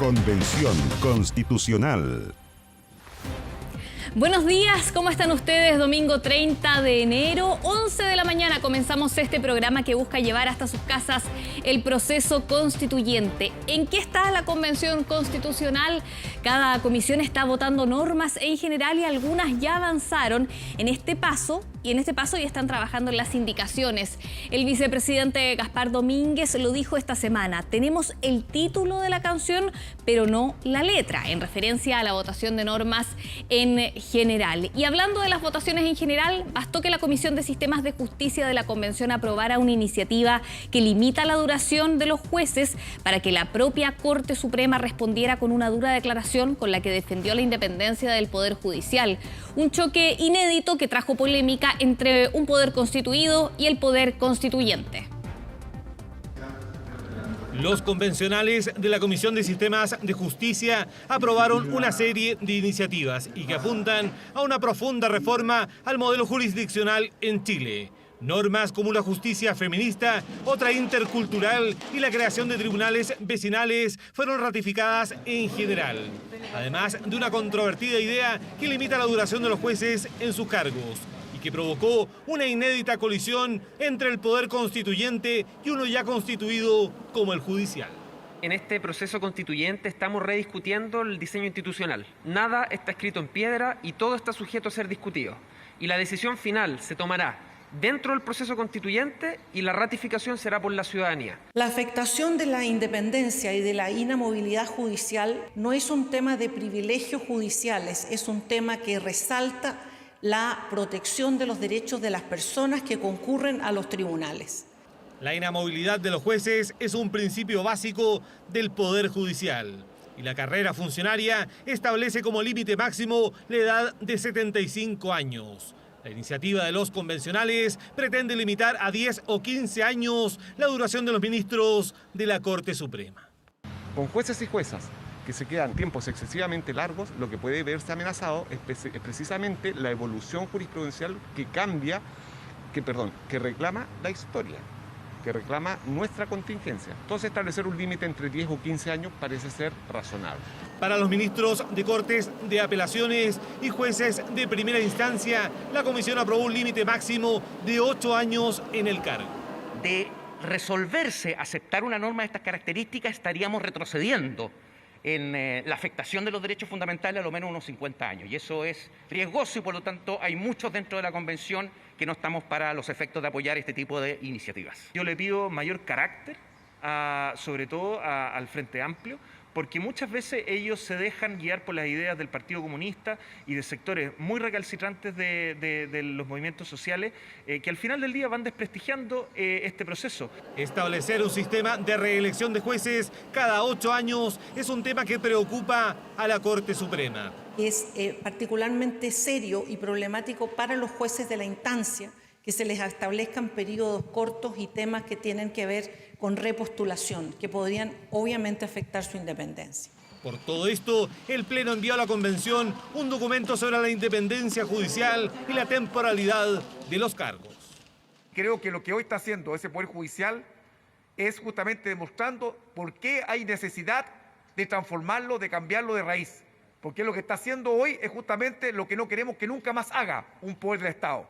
Convención Constitucional. Buenos días, ¿cómo están ustedes? Domingo 30 de enero, 11 de la mañana, comenzamos este programa que busca llevar hasta sus casas el proceso constituyente. ¿En qué está la Convención Constitucional? Cada comisión está votando normas en general y algunas ya avanzaron en este paso ya están trabajando en las indicaciones. El vicepresidente Gaspar Domínguez lo dijo esta semana: tenemos el título de la canción, pero no la letra, en referencia a la votación de normas en general. Y hablando de las votaciones en general, bastó que la Comisión de Sistemas de Justicia de la Convención aprobara una iniciativa que limita la duración de los jueces para que la propia Corte Suprema respondiera con una dura declaración con la que defendió la independencia del Poder Judicial. Un choque inédito que trajo polémica entre un poder constituido y el poder constituyente. Los convencionales de la Comisión de Sistemas de Justicia aprobaron una serie de iniciativas y que apuntan a una profunda reforma al modelo jurisdiccional en Chile. Normas como la justicia feminista, otra intercultural y la creación de tribunales vecinales fueron ratificadas en general. Además de una controvertida idea que limita la duración de los jueces en sus cargos y que provocó una inédita colisión entre el poder constituyente y uno ya constituido como el judicial. En este proceso constituyente estamos rediscutiendo el diseño institucional. Nada está escrito en piedra y todo está sujeto a ser discutido. Y la decisión final se tomará dentro del proceso constituyente y la ratificación será por la ciudadanía. La afectación de la independencia y de la inamovilidad judicial no es un tema de privilegios judiciales, es un tema que resalta la protección de los derechos de las personas que concurren a los tribunales. La inamovilidad de los jueces es un principio básico del Poder Judicial y la carrera funcionaria establece como límite máximo la edad de 75 años. La iniciativa de los convencionales pretende limitar a 10 o 15 años la duración de los ministros de la Corte Suprema. Con jueces y juezas que se quedan tiempos excesivamente largos, lo que puede verse amenazado es precisamente la evolución jurisprudencial que reclama la historia, que reclama nuestra contingencia. Entonces, establecer un límite entre 10 o 15 años parece ser razonable. Para los ministros de Cortes de Apelaciones y jueces de primera instancia, la Comisión aprobó un límite máximo de 8 años en el cargo. De resolverse aceptar una norma de estas características, estaríamos retrocediendo en la afectación de los derechos fundamentales a lo menos unos 50 años. Y eso es riesgoso y por lo tanto hay muchos dentro de la Convención que no estamos para los efectos de apoyar este tipo de iniciativas. Yo le pido mayor carácter, sobre todo al Frente Amplio, porque muchas veces ellos se dejan guiar por las ideas del Partido Comunista y de sectores muy recalcitrantes de los movimientos sociales que al final del día van desprestigiando este proceso. Establecer un sistema de reelección de jueces cada 8 años es un tema que preocupa a la Corte Suprema. Es particularmente serio y problemático para los jueces de la instancia que se les establezcan periodos cortos y temas que tienen que ver con repostulación, que podrían obviamente afectar su independencia. Por todo esto, el Pleno envió a la Convención un documento sobre la independencia judicial y la temporalidad de los cargos. Creo que lo que hoy está haciendo ese Poder Judicial es justamente demostrando por qué hay necesidad de transformarlo, de cambiarlo de raíz. Porque lo que está haciendo hoy es justamente lo que no queremos que nunca más haga un poder del Estado.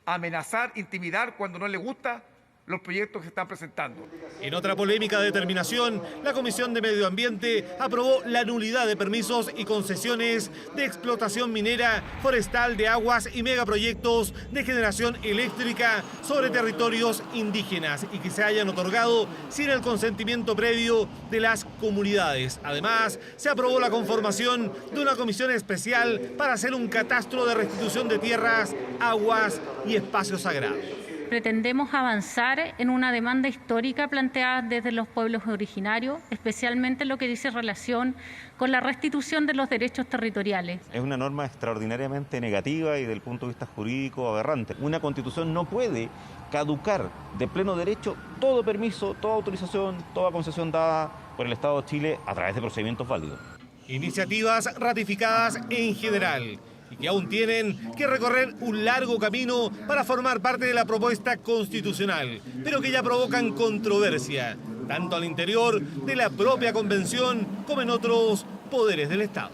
Amenazar, intimidar cuando no le gusta los proyectos que se están presentando. En otra polémica determinación, la Comisión de Medio Ambiente aprobó la nulidad de permisos y concesiones de explotación minera, forestal, de aguas y megaproyectos de generación eléctrica sobre territorios indígenas y que se hayan otorgado sin el consentimiento previo de las comunidades. Además, se aprobó la conformación de una comisión especial para hacer un catastro de restitución de tierras, aguas y espacios sagrados. Pretendemos avanzar en una demanda histórica planteada desde los pueblos originarios, especialmente lo que dice relación con la restitución de los derechos territoriales. Es una norma extraordinariamente negativa y desde el punto de vista jurídico aberrante. Una constitución no puede caducar de pleno derecho todo permiso, toda autorización, toda concesión dada por el Estado de Chile a través de procedimientos válidos. Iniciativas ratificadas en general y que aún tienen que recorrer un largo camino para formar parte de la propuesta constitucional, pero que ya provocan controversia. tanto al interior de la propia convención como en otros poderes del Estado.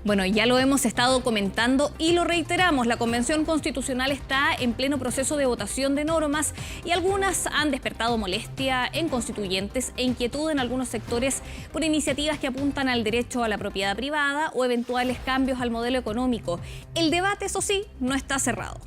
Bueno, ya lo hemos estado comentando y lo reiteramos, la Convención Constitucional está en pleno proceso de votación de normas y algunas han despertado molestia en constituyentes e inquietud en algunos sectores por iniciativas que apuntan al derecho a la propiedad privada o eventuales cambios al modelo económico. El debate, eso sí, no está cerrado.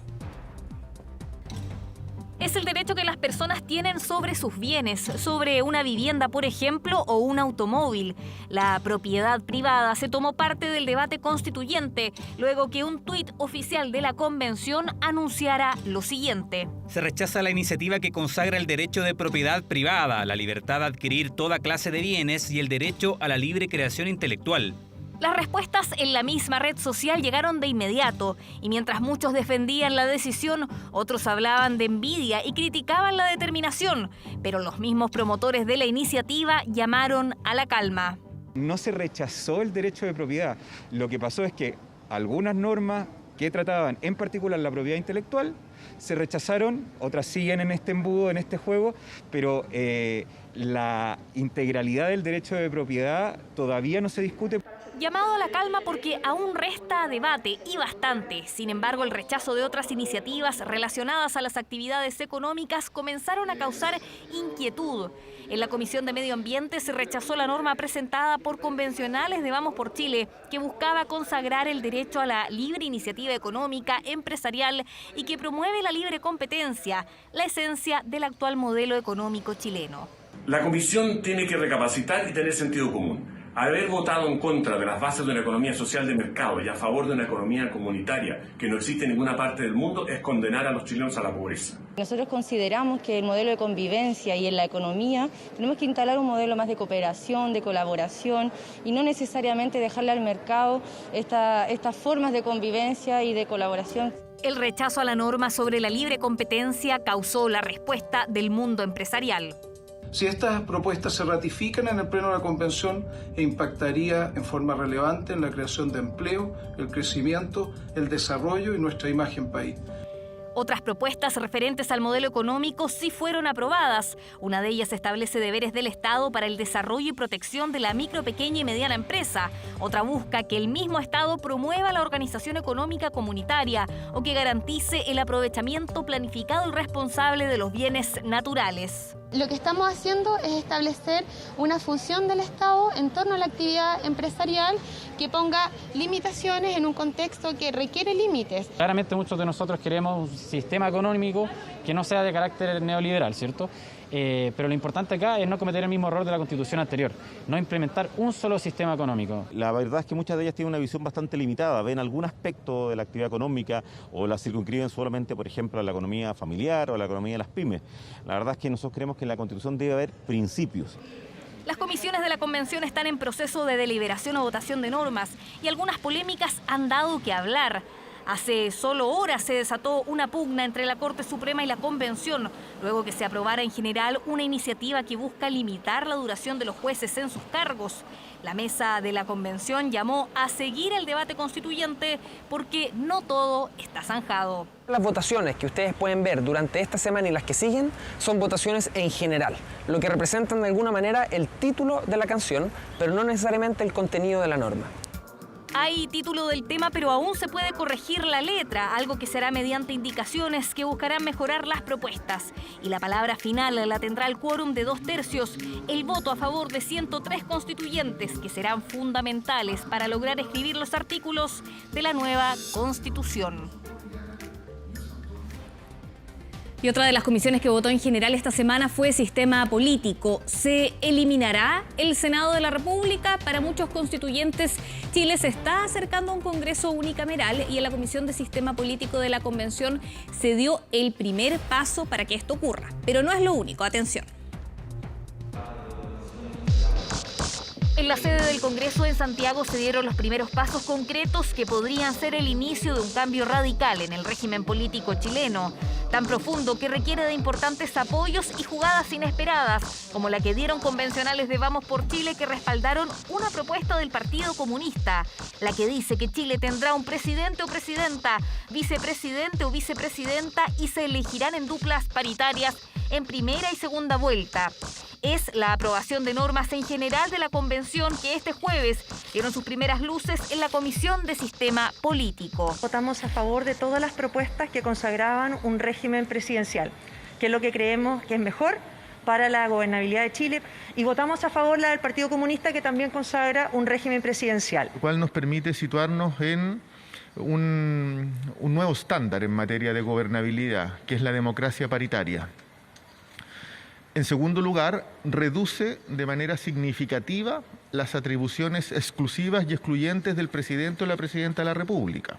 Es el derecho que las personas tienen sobre sus bienes, sobre una vivienda, por ejemplo, o un automóvil. La propiedad privada se tomó parte del debate constituyente, luego que un tuit oficial de la Convención anunciara lo siguiente. Se rechaza la iniciativa que consagra el derecho de propiedad privada, la libertad de adquirir toda clase de bienes y el derecho a la libre creación intelectual. Las respuestas en la misma red social llegaron de inmediato y mientras muchos defendían la decisión, otros hablaban de envidia y criticaban la determinación, pero los mismos promotores de la iniciativa llamaron a la calma. No se rechazó el derecho de propiedad. Lo que pasó es que algunas normas que trataban en particular la propiedad intelectual se rechazaron, otras siguen en este embudo, en este juego, pero la integralidad del derecho de propiedad todavía no se discute. Llamado a la calma porque aún resta debate y bastante. Sin embargo, el rechazo de otras iniciativas relacionadas a las actividades económicas comenzaron a causar inquietud. En la Comisión de Medio Ambiente se rechazó la norma presentada por convencionales de Vamos por Chile, que buscaba consagrar el derecho a la libre iniciativa económica, empresarial y que promueve la libre competencia, la esencia del actual modelo económico chileno. La Comisión tiene que recapacitar y tener sentido común. Haber votado en contra de las bases de una economía social de mercado y a favor de una economía comunitaria que no existe en ninguna parte del mundo es condenar a los chilenos a la pobreza. Nosotros consideramos que el modelo de convivencia y en la economía tenemos que instalar un modelo más de cooperación, de colaboración y no necesariamente dejarle al mercado estas formas de convivencia y de colaboración. El rechazo a la norma sobre la libre competencia causó la respuesta del mundo empresarial. Si estas propuestas se ratifican en el Pleno de la Convención, impactaría en forma relevante en la creación de empleo, el crecimiento, el desarrollo y nuestra imagen país. Otras propuestas referentes al modelo económico sí fueron aprobadas. Una de ellas establece deberes del Estado para el desarrollo y protección de la micro, pequeña y mediana empresa. Otra busca que el mismo Estado promueva la organización económica comunitaria o que garantice el aprovechamiento planificado y responsable de los bienes naturales. Lo que estamos haciendo es establecer una función del Estado en torno a la actividad empresarial que ponga limitaciones en un contexto que requiere límites. Claramente muchos de nosotros queremos un sistema económico que no sea de carácter neoliberal, ¿cierto? Pero lo importante acá es no cometer el mismo error de la Constitución anterior, no implementar un solo sistema económico. La verdad es que muchas de ellas tienen una visión bastante limitada, ven algún aspecto de la actividad económica o la circunscriben solamente, por ejemplo, a la economía familiar o a la economía de las pymes. La verdad es que nosotros creemos que en la Constitución debe haber principios. Las comisiones de la Convención están en proceso de deliberación o votación de normas y algunas polémicas han dado que hablar. Hace solo horas se desató una pugna entre la Corte Suprema y la Convención, luego que se aprobara en general una iniciativa que busca limitar la duración de los jueces en sus cargos. La mesa de la Convención llamó a seguir el debate constituyente porque no todo está zanjado. Las votaciones que ustedes pueden ver durante esta semana y las que siguen son votaciones en general, lo que representan de alguna manera el título de la canción, pero no necesariamente el contenido de la norma. Hay título del tema, pero aún se puede corregir la letra, algo que será mediante indicaciones que buscarán mejorar las propuestas. Y la palabra final la tendrá el quórum de 2/3, el voto a favor de 103 constituyentes, que serán fundamentales para lograr escribir los artículos de la nueva Constitución. Y otra de las comisiones que votó en general esta semana fue Sistema Político. ¿Se eliminará el Senado de la República? Para muchos constituyentes, Chile se está acercando a un Congreso unicameral y en la Comisión de Sistema Político de la Convención se dio el primer paso para que esto ocurra. Pero no es lo único, atención. En la sede del Congreso en Santiago se dieron los primeros pasos concretos que podrían ser el inicio de un cambio radical en el régimen político chileno, tan profundo que requiere de importantes apoyos y jugadas inesperadas, como la que dieron convencionales de Vamos por Chile que respaldaron una propuesta del Partido Comunista, la que dice que Chile tendrá un presidente o presidenta, vicepresidente o vicepresidenta y se elegirán en duplas paritarias en primera y segunda vuelta. Es la aprobación de normas en general de la convención que este jueves dieron sus primeras luces en la Comisión de Sistema Político. Votamos a favor de todas las propuestas que consagraban un régimen presidencial, que es lo que creemos que es mejor para la gobernabilidad de Chile, y votamos a favor la del Partido Comunista, que también consagra un régimen presidencial. Lo cual nos permite situarnos en un nuevo estándar en materia de gobernabilidad, que es la democracia paritaria. En segundo lugar, reduce de manera significativa las atribuciones exclusivas y excluyentes del presidente o la presidenta de la República.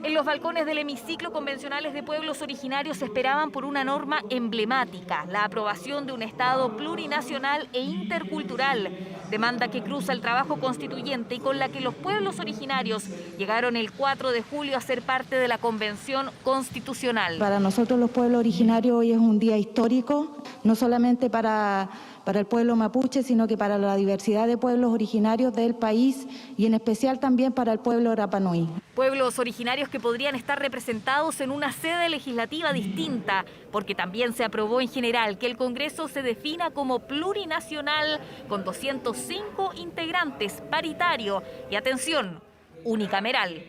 En los balcones del hemiciclo, convencionales de pueblos originarios esperaban por una norma emblemática, la aprobación de un Estado plurinacional e intercultural, demanda que cruza el trabajo constituyente y con la que los pueblos originarios llegaron el 4 de julio a ser parte de la Convención Constitucional. Para nosotros los pueblos originarios hoy es un día histórico, no solamente para el pueblo mapuche, sino que para la diversidad de pueblos originarios del país y en especial también para el pueblo Rapa Nui. Pueblos originarios que podrían estar representados en una sede legislativa distinta, porque también se aprobó en general que el Congreso se defina como plurinacional con 205 integrantes, paritario y, atención, unicameral.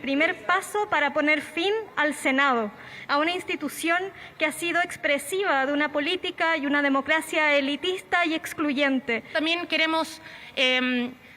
Primer paso para poner fin al Senado, a una institución que ha sido expresiva de una política y una democracia elitista y excluyente. También queremos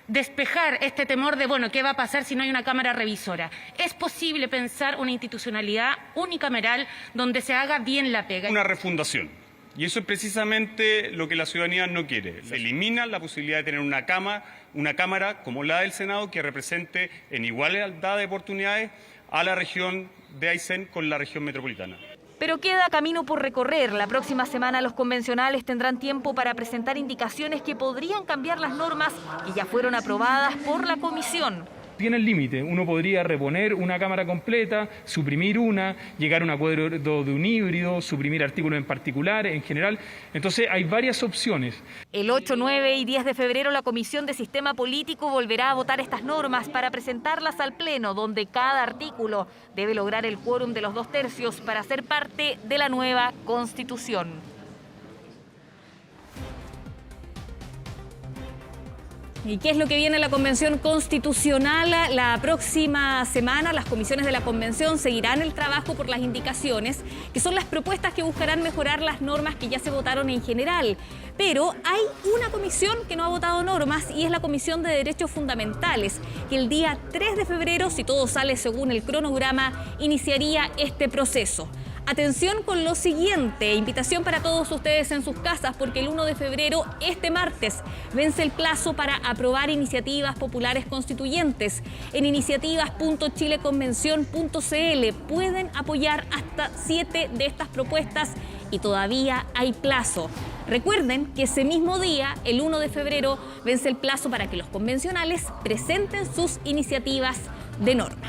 despejar este temor de, bueno, ¿qué va a pasar si no hay una Cámara revisora? Es posible pensar una institucionalidad unicameral donde se haga bien la pega. Una refundación. Y eso es precisamente lo que la ciudadanía no quiere. Elimina la posibilidad de tener una Cámara como la del Senado que represente en igualdad de oportunidades a la región de Aysén con la región metropolitana. Pero queda camino por recorrer. La próxima semana los convencionales tendrán tiempo para presentar indicaciones que podrían cambiar las normas que ya fueron aprobadas por la comisión. Tiene el límite. Uno podría reponer una Cámara completa, suprimir una, llegar a un acuerdo de un híbrido, suprimir artículos en particular, en general. Entonces hay varias opciones. El 8, 9 y 10 de febrero la Comisión de Sistema Político volverá a votar estas normas para presentarlas al Pleno, donde cada artículo debe lograr el quórum de los 2/3 para ser parte de la nueva Constitución. ¿Y qué es lo que viene en la Convención Constitucional? La próxima semana las comisiones de la Convención seguirán el trabajo por las indicaciones, que son las propuestas que buscarán mejorar las normas que ya se votaron en general. Pero hay una comisión que no ha votado normas y es la Comisión de Derechos Fundamentales, que el día 3 de febrero, si todo sale según el cronograma, iniciaría este proceso. Atención con lo siguiente, invitación para todos ustedes en sus casas, porque el 1 de febrero, este martes, vence el plazo para aprobar iniciativas populares constituyentes. En iniciativas.chileconvención.cl pueden apoyar hasta 7 de estas propuestas y todavía hay plazo. Recuerden que ese mismo día, el 1 de febrero, vence el plazo para que los convencionales presenten sus iniciativas de norma.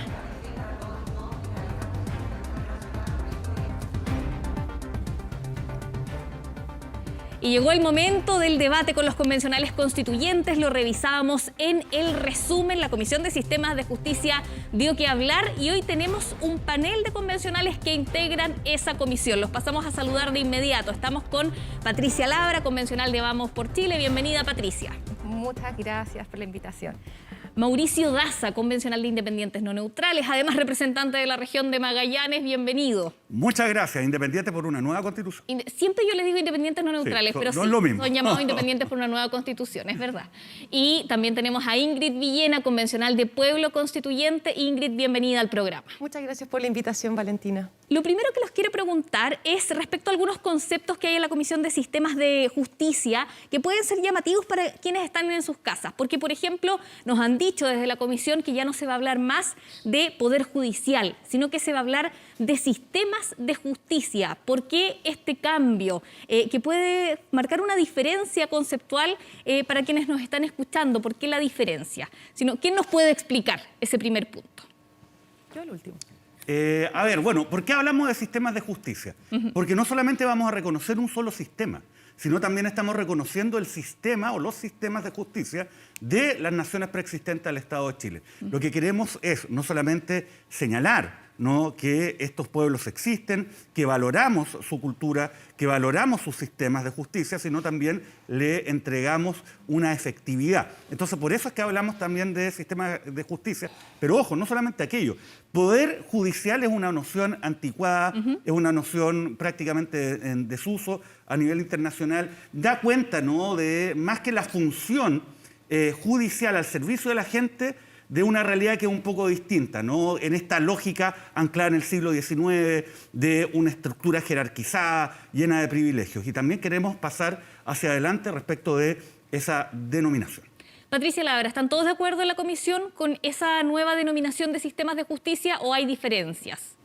Y llegó el momento del debate con los convencionales constituyentes, lo revisábamos en el resumen, la Comisión de Sistemas de Justicia dio que hablar y hoy tenemos un panel de convencionales que integran esa comisión. Los pasamos a saludar de inmediato. Estamos con Patricia Labra, convencional de Vamos por Chile. Bienvenida, Patricia. Muchas gracias por la invitación. Mauricio Daza, convencional de Independientes No Neutrales, además representante de la región de Magallanes, bienvenido. Muchas gracias, Independientes por una nueva Constitución. Siempre yo les digo Independientes No Neutrales, sí, pero no sí, es lo mismo. Son llamados Independientes por una nueva Constitución, es verdad. Y también tenemos a Ingrid Villena, convencional de Pueblo Constituyente. Ingrid, bienvenida al programa. Muchas gracias por la invitación, Valentina. Lo primero que los quiero preguntar es respecto a algunos conceptos que hay en la Comisión de Sistemas de Justicia que pueden ser llamativos para quienes están en sus casas. Porque, por ejemplo, nos han dicho desde la Comisión que ya no se va a hablar más de Poder Judicial, sino que se va a hablar de sistemas de justicia. ¿Por qué este cambio? Que puede marcar una diferencia conceptual para quienes nos están escuchando. ¿Por qué la diferencia? ¿Quién nos puede explicar ese primer punto? Yo el último. A ver, bueno, ¿por qué hablamos de sistemas de justicia? Porque no solamente vamos a reconocer un solo sistema, sino también estamos reconociendo el sistema o los sistemas de justicia de las naciones preexistentes al Estado de Chile. Lo que queremos es no solamente señalar ¿no?, que estos pueblos existen, que valoramos su cultura, que valoramos sus sistemas de justicia, sino también le entregamos una efectividad. Entonces, por eso es que hablamos también de sistemas de justicia. Pero ojo, no solamente aquello. Poder judicial es una noción anticuada, es una noción prácticamente en desuso a nivel internacional. Da cuenta, ¿no?, de más que la función judicial al servicio de la gente, de una realidad que es un poco distinta, ¿no?, en esta lógica anclada en el siglo XIX, de una estructura jerarquizada, llena de privilegios. Y también queremos pasar hacia adelante respecto de esa denominación. Patricia Labra, ¿están todos de acuerdo en la comisión con esa nueva denominación de sistemas de justicia o hay diferencias?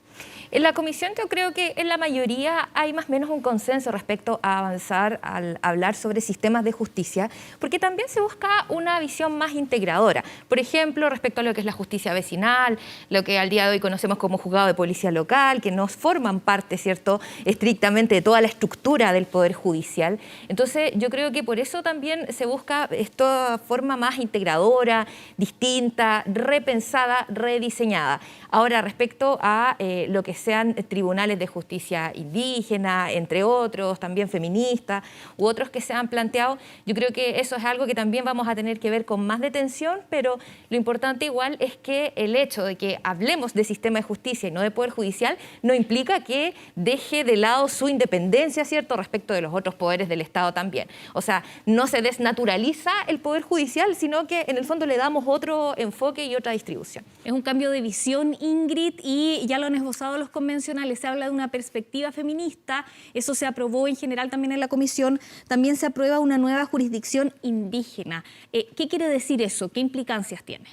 En la comisión yo creo que en la mayoría hay más o menos un consenso respecto a avanzar al hablar sobre sistemas de justicia, porque también se busca una visión más integradora. Por ejemplo, respecto a lo que es la justicia vecinal, lo que al día de hoy conocemos como juzgado de policía local, que no forman parte, ¿cierto?, estrictamente de toda la estructura del Poder Judicial. Entonces, yo creo que por eso también se busca esta forma más integradora, distinta, repensada, rediseñada. Ahora, respecto a lo que sean tribunales de justicia indígena, entre otros, también feministas, u otros que se han planteado, yo creo que eso es algo que también vamos a tener que ver con más detención, pero lo importante igual es que el hecho de que hablemos de sistema de justicia y no de poder judicial no implica que deje de lado su independencia, ¿cierto?, respecto de los otros poderes del Estado también. O sea, no se desnaturaliza el poder judicial, sino que en el fondo le damos otro enfoque y otra distribución. Es un cambio de visión, Ingrid, y ya lo han esbozado los convencionales. Se habla de una perspectiva feminista, eso se aprobó en general también en la comisión. También se aprueba una nueva jurisdicción indígena. ¿Qué quiere decir eso? ¿Qué implicancias tiene?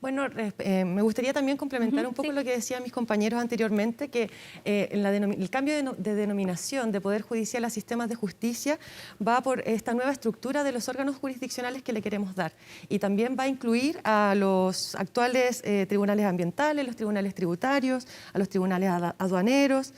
Bueno, me gustaría también complementar un poco lo que decían mis compañeros anteriormente, que el cambio de denominación de Poder Judicial a sistemas de justicia va por esta nueva estructura de los órganos jurisdiccionales que le queremos dar. Y también va a incluir a los actuales tribunales ambientales, los tribunales tributarios, a los tribunales aduaneros,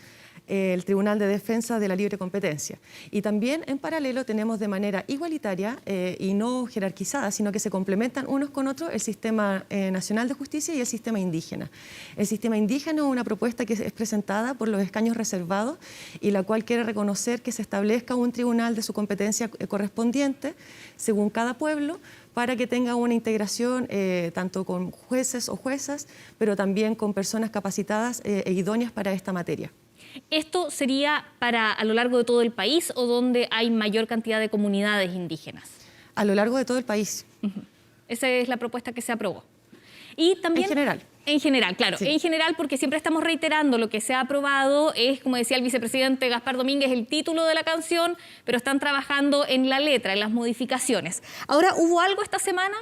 el Tribunal de Defensa de la Libre Competencia. Y también en paralelo tenemos de manera igualitaria y no jerarquizada, sino que se complementan unos con otros el Sistema Nacional de Justicia y el Sistema Indígena. El Sistema Indígena es una propuesta que es presentada por los escaños reservados y la cual quiere reconocer que se establezca un tribunal de su competencia correspondiente según cada pueblo, para que tenga una integración tanto con jueces o juezas, pero también con personas capacitadas e idóneas para esta materia. ¿Esto sería para a lo largo de todo el país o donde hay mayor cantidad de comunidades indígenas? A lo largo de todo el país. Esa es la propuesta que se aprobó. Y también, en general. En general, claro. Sí. En general, porque siempre estamos reiterando lo que se ha aprobado es, como decía el vicepresidente Gaspar Domínguez, el título de la canción, pero están trabajando en la letra, en las modificaciones. Ahora, hubo algo esta semana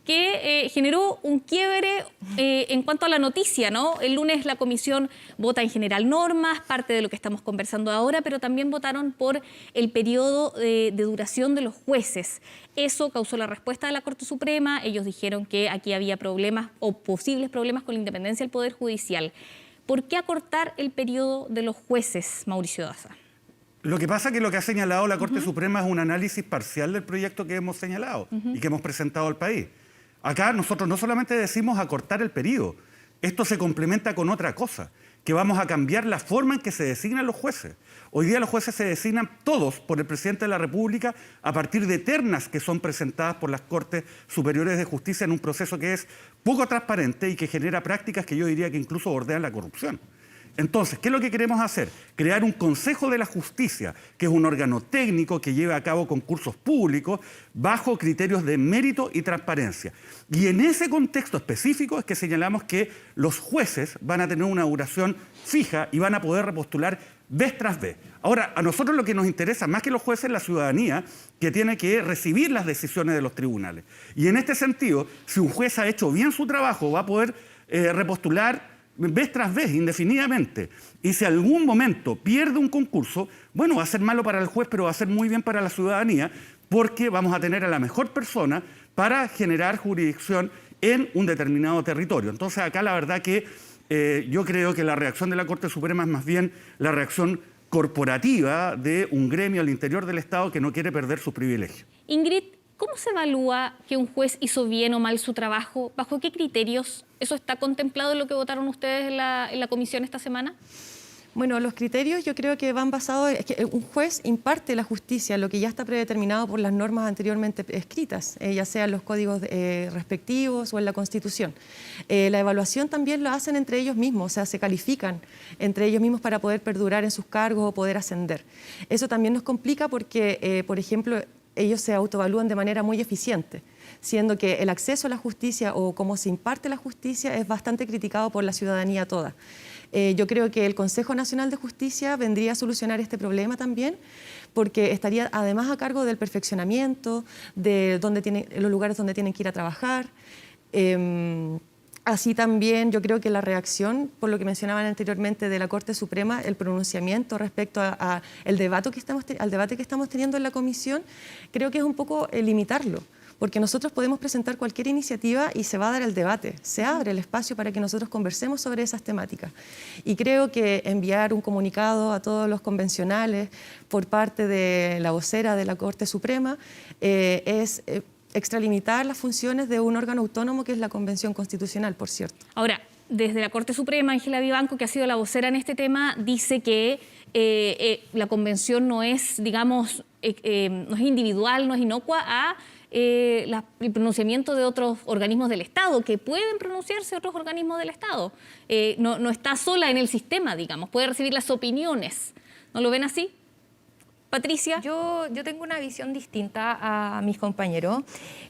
que generó un quiebre en cuanto a la noticia, ¿no? El lunes la comisión vota en general normas, parte de lo que estamos conversando ahora, pero también votaron por el periodo de duración de los jueces. Eso causó la respuesta de la Corte Suprema. Ellos dijeron que aquí había problemas o posibles problemas con la independencia del Poder Judicial. ¿Por qué acortar el periodo de los jueces, Mauricio Daza? Lo que pasa es que lo que ha señalado la Corte Suprema es un análisis parcial del proyecto que hemos señalado y que hemos presentado al país. Acá nosotros no solamente decimos acortar el periodo, esto se complementa con otra cosa, que vamos a cambiar la forma en que se designan los jueces. Hoy día los jueces se designan todos por el presidente de la República a partir de ternas que son presentadas por las Cortes Superiores de Justicia en un proceso que es poco transparente y que genera prácticas que yo diría que incluso bordean la corrupción. Entonces, ¿qué es lo que queremos hacer? Crear un Consejo de la Justicia, que es un órgano técnico que lleve a cabo concursos públicos bajo criterios de mérito y transparencia. Y en ese contexto específico es que señalamos que los jueces van a tener una duración fija y van a poder repostular vez tras vez. Ahora, a nosotros lo que nos interesa más que los jueces es la ciudadanía, que tiene que recibir las decisiones de los tribunales. Y en este sentido, si un juez ha hecho bien su trabajo, va a poder repostular vez tras vez, indefinidamente. Y si algún momento pierde un concurso, bueno, va a ser malo para el juez, pero va a ser muy bien para la ciudadanía, porque vamos a tener a la mejor persona para generar jurisdicción en un determinado territorio. Entonces, acá la verdad que yo creo que la reacción de la Corte Suprema es más bien la reacción corporativa de un gremio al interior del Estado que no quiere perder sus privilegios. Ingrid, ¿Cómo se evalúa que un juez hizo bien o mal su trabajo? ¿Bajo qué criterios? ¿Eso está contemplado en lo que votaron ustedes en la comisión esta semana? Bueno, los criterios yo creo que van basados en que un juez imparte la justicia, lo que ya está predeterminado por las normas anteriormente escritas, ya sean los códigos respectivos o en la Constitución. La evaluación también lo hacen entre ellos mismos, o sea, se califican entre ellos mismos para poder perdurar en sus cargos o poder ascender. Eso también nos complica porque, por ejemplo, ellos se autoevalúan de manera muy eficiente, siendo que el acceso a la justicia o cómo se imparte la justicia es bastante criticado por la ciudadanía toda. Yo creo que el Consejo Nacional de Justicia vendría a solucionar este problema también, porque estaría además a cargo del perfeccionamiento, de los lugares donde tienen que ir a trabajar. Así también yo creo que la reacción, por lo que mencionaban anteriormente de la Corte Suprema, el pronunciamiento respecto al debate que estamos teniendo en la comisión, creo que es un poco limitarlo. Porque nosotros podemos presentar cualquier iniciativa y se va a dar el debate, se abre el espacio para que nosotros conversemos sobre esas temáticas. Y creo que enviar un comunicado a todos los convencionales por parte de la vocera de la Corte Suprema es extralimitar las funciones de un órgano autónomo que es la Convención Constitucional, por cierto. Ahora, desde la Corte Suprema, Ángela Vivanco, que ha sido la vocera en este tema, dice que la Convención no es, digamos, no es individual, no es inocua a el pronunciamiento de otros organismos del Estado, que pueden pronunciarse otros organismos del Estado. No está sola en el sistema, digamos, puede recibir las opiniones. ¿No lo ven así? Patricia. Yo tengo una visión distinta a mis compañeros.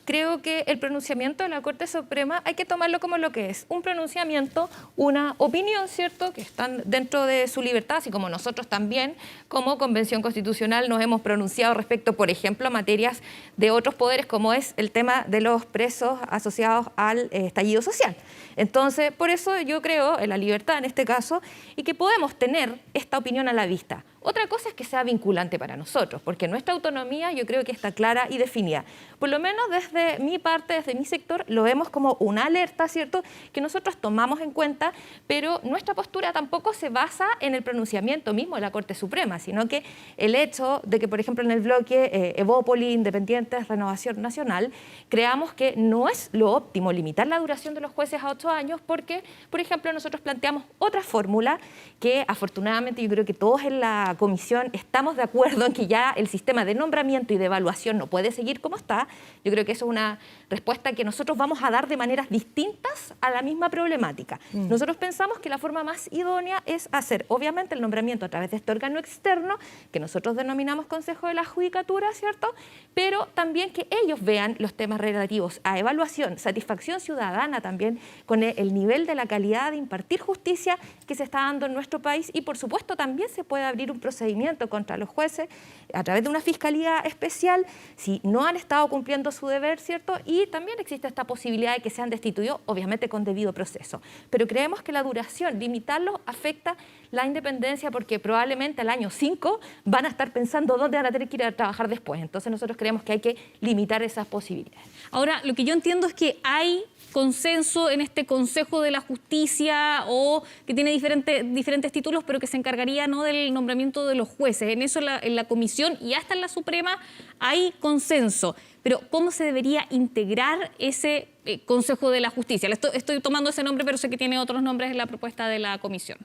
Creo que el pronunciamiento de la Corte Suprema hay que tomarlo como lo que es, un pronunciamiento, una opinión, ¿cierto?, que están dentro de su libertad, así como nosotros también, como Convención Constitucional, nos hemos pronunciado respecto, por ejemplo, a materias de otros poderes, como es el tema de los presos asociados al estallido social. Entonces, por eso yo creo en la libertad en este caso y que podemos tener esta opinión a la vista. Otra cosa es que sea vinculante para nosotros, porque nuestra autonomía yo creo que está clara y definida. Por lo menos desde mi parte, desde mi sector, lo vemos como una alerta, ¿cierto?, que nosotros tomamos en cuenta, pero nuestra postura tampoco se basa en el pronunciamiento mismo de la Corte Suprema, sino que el hecho de que, por ejemplo, en el bloque Evópoli, Independientes, Renovación Nacional, creamos que no es lo óptimo limitar la duración de los jueces a 8 años, porque, por ejemplo, nosotros planteamos otra fórmula que afortunadamente yo creo que todos en la comisión estamos de acuerdo en que ya el sistema de nombramiento y de evaluación no puede seguir como está. Yo creo que eso es una respuesta que nosotros vamos a dar de maneras distintas a la misma problemática. Nosotros pensamos que la forma más idónea es hacer, obviamente, el nombramiento a través de este órgano externo, que nosotros denominamos Consejo de la Judicatura, ¿cierto?, pero también que ellos vean los temas relativos a evaluación, satisfacción ciudadana también, con el nivel de la calidad de impartir justicia que se está dando en nuestro país, y por supuesto también se puede abrir un procedimiento contra los jueces a través de una fiscalía especial si no han estado cumpliendo su deber, ¿cierto? Y también existe esta posibilidad de que sean destituidos, obviamente con debido proceso. Pero creemos que la duración, limitarlo, afecta la independencia porque probablemente al año 5 van a estar pensando dónde van a tener que ir a trabajar después. Entonces nosotros creemos que hay que limitar esas posibilidades. Ahora, lo que yo entiendo es que hay consenso en este Consejo de la Justicia, o que tiene diferentes títulos, pero que se encargaría, ¿no?, del nombramiento de los jueces. En eso en la Comisión y hasta en la Suprema hay consenso. Pero ¿cómo se debería integrar ese Consejo de la Justicia? Estoy tomando ese nombre, pero sé que tiene otros nombres en la propuesta de la Comisión.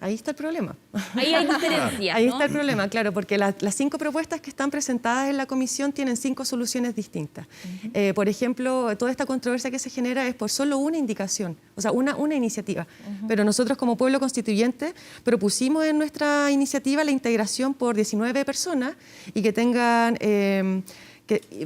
Ahí está el problema. Ahí hay diferencias, Ahí ¿no? está el problema, claro, porque las 5 propuestas que están presentadas en la comisión tienen 5 soluciones distintas. Por ejemplo, toda esta controversia que se genera es por solo una indicación, o sea, una iniciativa. Pero nosotros como pueblo constituyente propusimos en nuestra iniciativa la integración por 19 personas y que tengan... que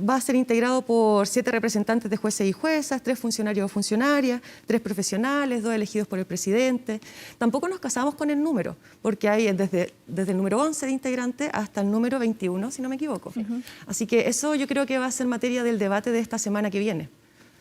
va a ser integrado por 7 representantes de jueces y juezas, 3 funcionarios o funcionarias, 3 profesionales, 2 elegidos por el presidente. Tampoco nos casamos con el número, porque hay desde el número 11 de integrantes hasta el número 21, si no me equivoco. Así que eso yo creo que va a ser materia del debate de esta semana que viene.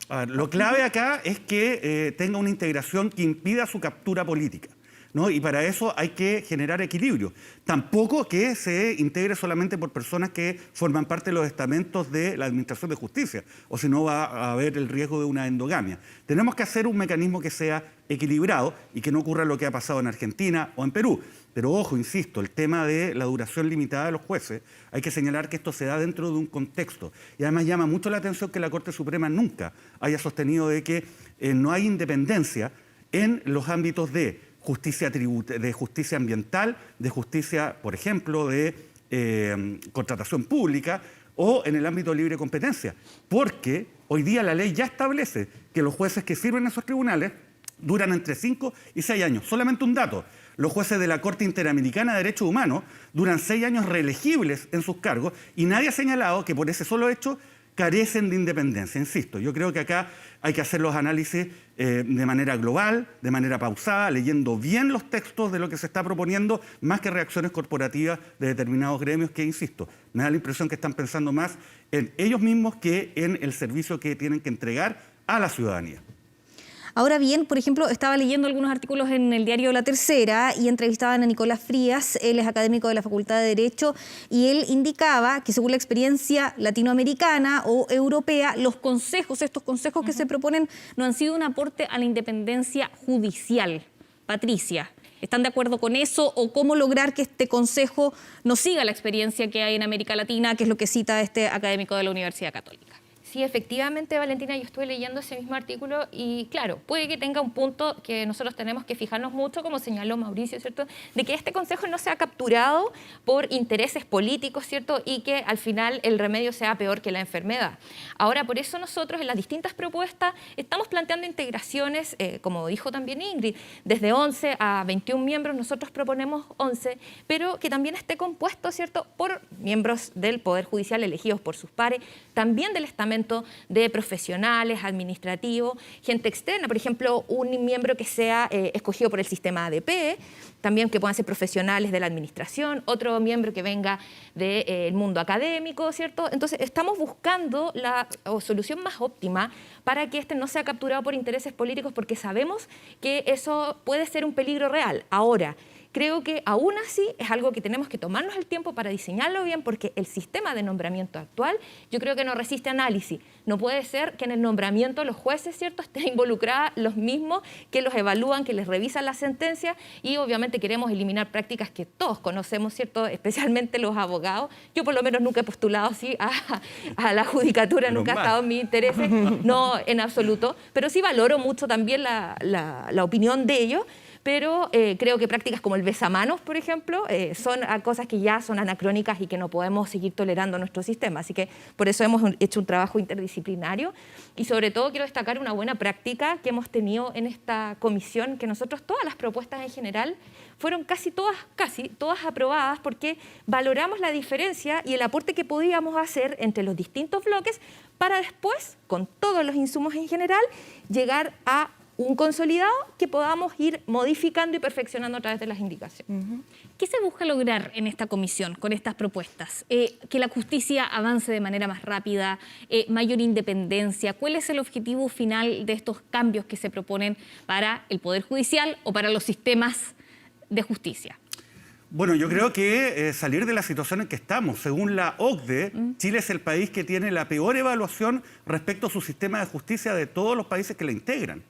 A ver, lo clave acá es que tenga una integración que impida su captura política. ¿no? Y para eso hay que generar equilibrio. Tampoco que se integre solamente por personas que forman parte de los estamentos de la Administración de Justicia, o si no va a haber el riesgo de una endogamia. Tenemos que hacer un mecanismo que sea equilibrado y que no ocurra lo que ha pasado en Argentina o en Perú. Pero ojo, insisto, el tema de la duración limitada de los jueces, hay que señalar que esto se da dentro de un contexto. Y además llama mucho la atención que la Corte Suprema nunca haya sostenido de que no hay independencia en los ámbitos de justicia ambiental, de justicia, por ejemplo, de contratación pública o en el ámbito de libre competencia. Porque hoy día la ley ya establece que los jueces que sirven en esos tribunales duran entre 5 y 6 años. Solamente un dato. Los jueces de la Corte Interamericana de Derechos Humanos duran 6 años reelegibles en sus cargos y nadie ha señalado que por ese solo hecho carecen de independencia. Insisto, yo creo que acá hay que hacer los análisis de manera global, de manera pausada, leyendo bien los textos de lo que se está proponiendo, más que reacciones corporativas de determinados gremios que, insisto, me da la impresión que están pensando más en ellos mismos que en el servicio que tienen que entregar a la ciudadanía. Ahora bien, por ejemplo, estaba leyendo algunos artículos en el diario La Tercera y entrevistaban a Nicolás Frías, él es académico de la Facultad de Derecho, y él indicaba que según la experiencia latinoamericana o europea, los consejos, estos consejos que se proponen, no han sido un aporte a la independencia judicial. Patricia, ¿están de acuerdo con eso? ¿O cómo lograr que este consejo no siga la experiencia que hay en América Latina, que es lo que cita este académico de la Universidad Católica? Sí, efectivamente, Valentina, yo estuve leyendo ese mismo artículo y claro, puede que tenga un punto que nosotros tenemos que fijarnos mucho, como señaló Mauricio, ¿cierto?, de que este consejo no sea capturado por intereses políticos, ¿cierto?, y que al final el remedio sea peor que la enfermedad. Ahora, por eso nosotros en las distintas propuestas estamos planteando integraciones, como dijo también Ingrid, desde 11 a 21 miembros, nosotros proponemos 11, pero que también esté compuesto, ¿cierto?, por miembros del Poder Judicial elegidos por sus pares, también del estamento de profesionales, administrativos, gente externa, por ejemplo, un miembro que sea escogido por el sistema ADP, también que puedan ser profesionales de la administración, otro miembro que venga del mundo académico, ¿cierto? Entonces, estamos buscando la solución más óptima para que este no sea capturado por intereses políticos, porque sabemos que eso puede ser un peligro real. Ahora, creo que aún así es algo que tenemos que tomarnos el tiempo para diseñarlo bien, porque el sistema de nombramiento actual yo creo que no resiste análisis. No puede ser que en el nombramiento los jueces, ¿cierto?, estén involucrados los mismos que los evalúan, que les revisan la sentencia, y obviamente queremos eliminar prácticas que todos conocemos, ¿cierto?, especialmente los abogados. Yo por lo menos nunca he postulado así a la judicatura, nunca ha estado en mis intereses, no en absoluto, pero sí valoro mucho también la opinión de ellos. Pero creo que prácticas como el besamanos, por ejemplo, son cosas que ya son anacrónicas y que no podemos seguir tolerando en nuestro sistema. Así que por eso hemos hecho un trabajo interdisciplinario y sobre todo quiero destacar una buena práctica que hemos tenido en esta comisión, que nosotros todas las propuestas en general fueron casi todas aprobadas porque valoramos la diferencia y el aporte que podíamos hacer entre los distintos bloques para después, con todos los insumos en general, llegar a un consolidado que podamos ir modificando y perfeccionando a través de las indicaciones. ¿Qué se busca lograr en esta comisión con estas propuestas? Que la justicia avance de manera más rápida, mayor independencia. ¿Cuál es el objetivo final de estos cambios que se proponen para el Poder Judicial o para los sistemas de justicia? Bueno, yo creo que salir de la situación en que estamos. Según la OCDE, Chile es el país que tiene la peor evaluación respecto a su sistema de justicia de todos los países que la integran.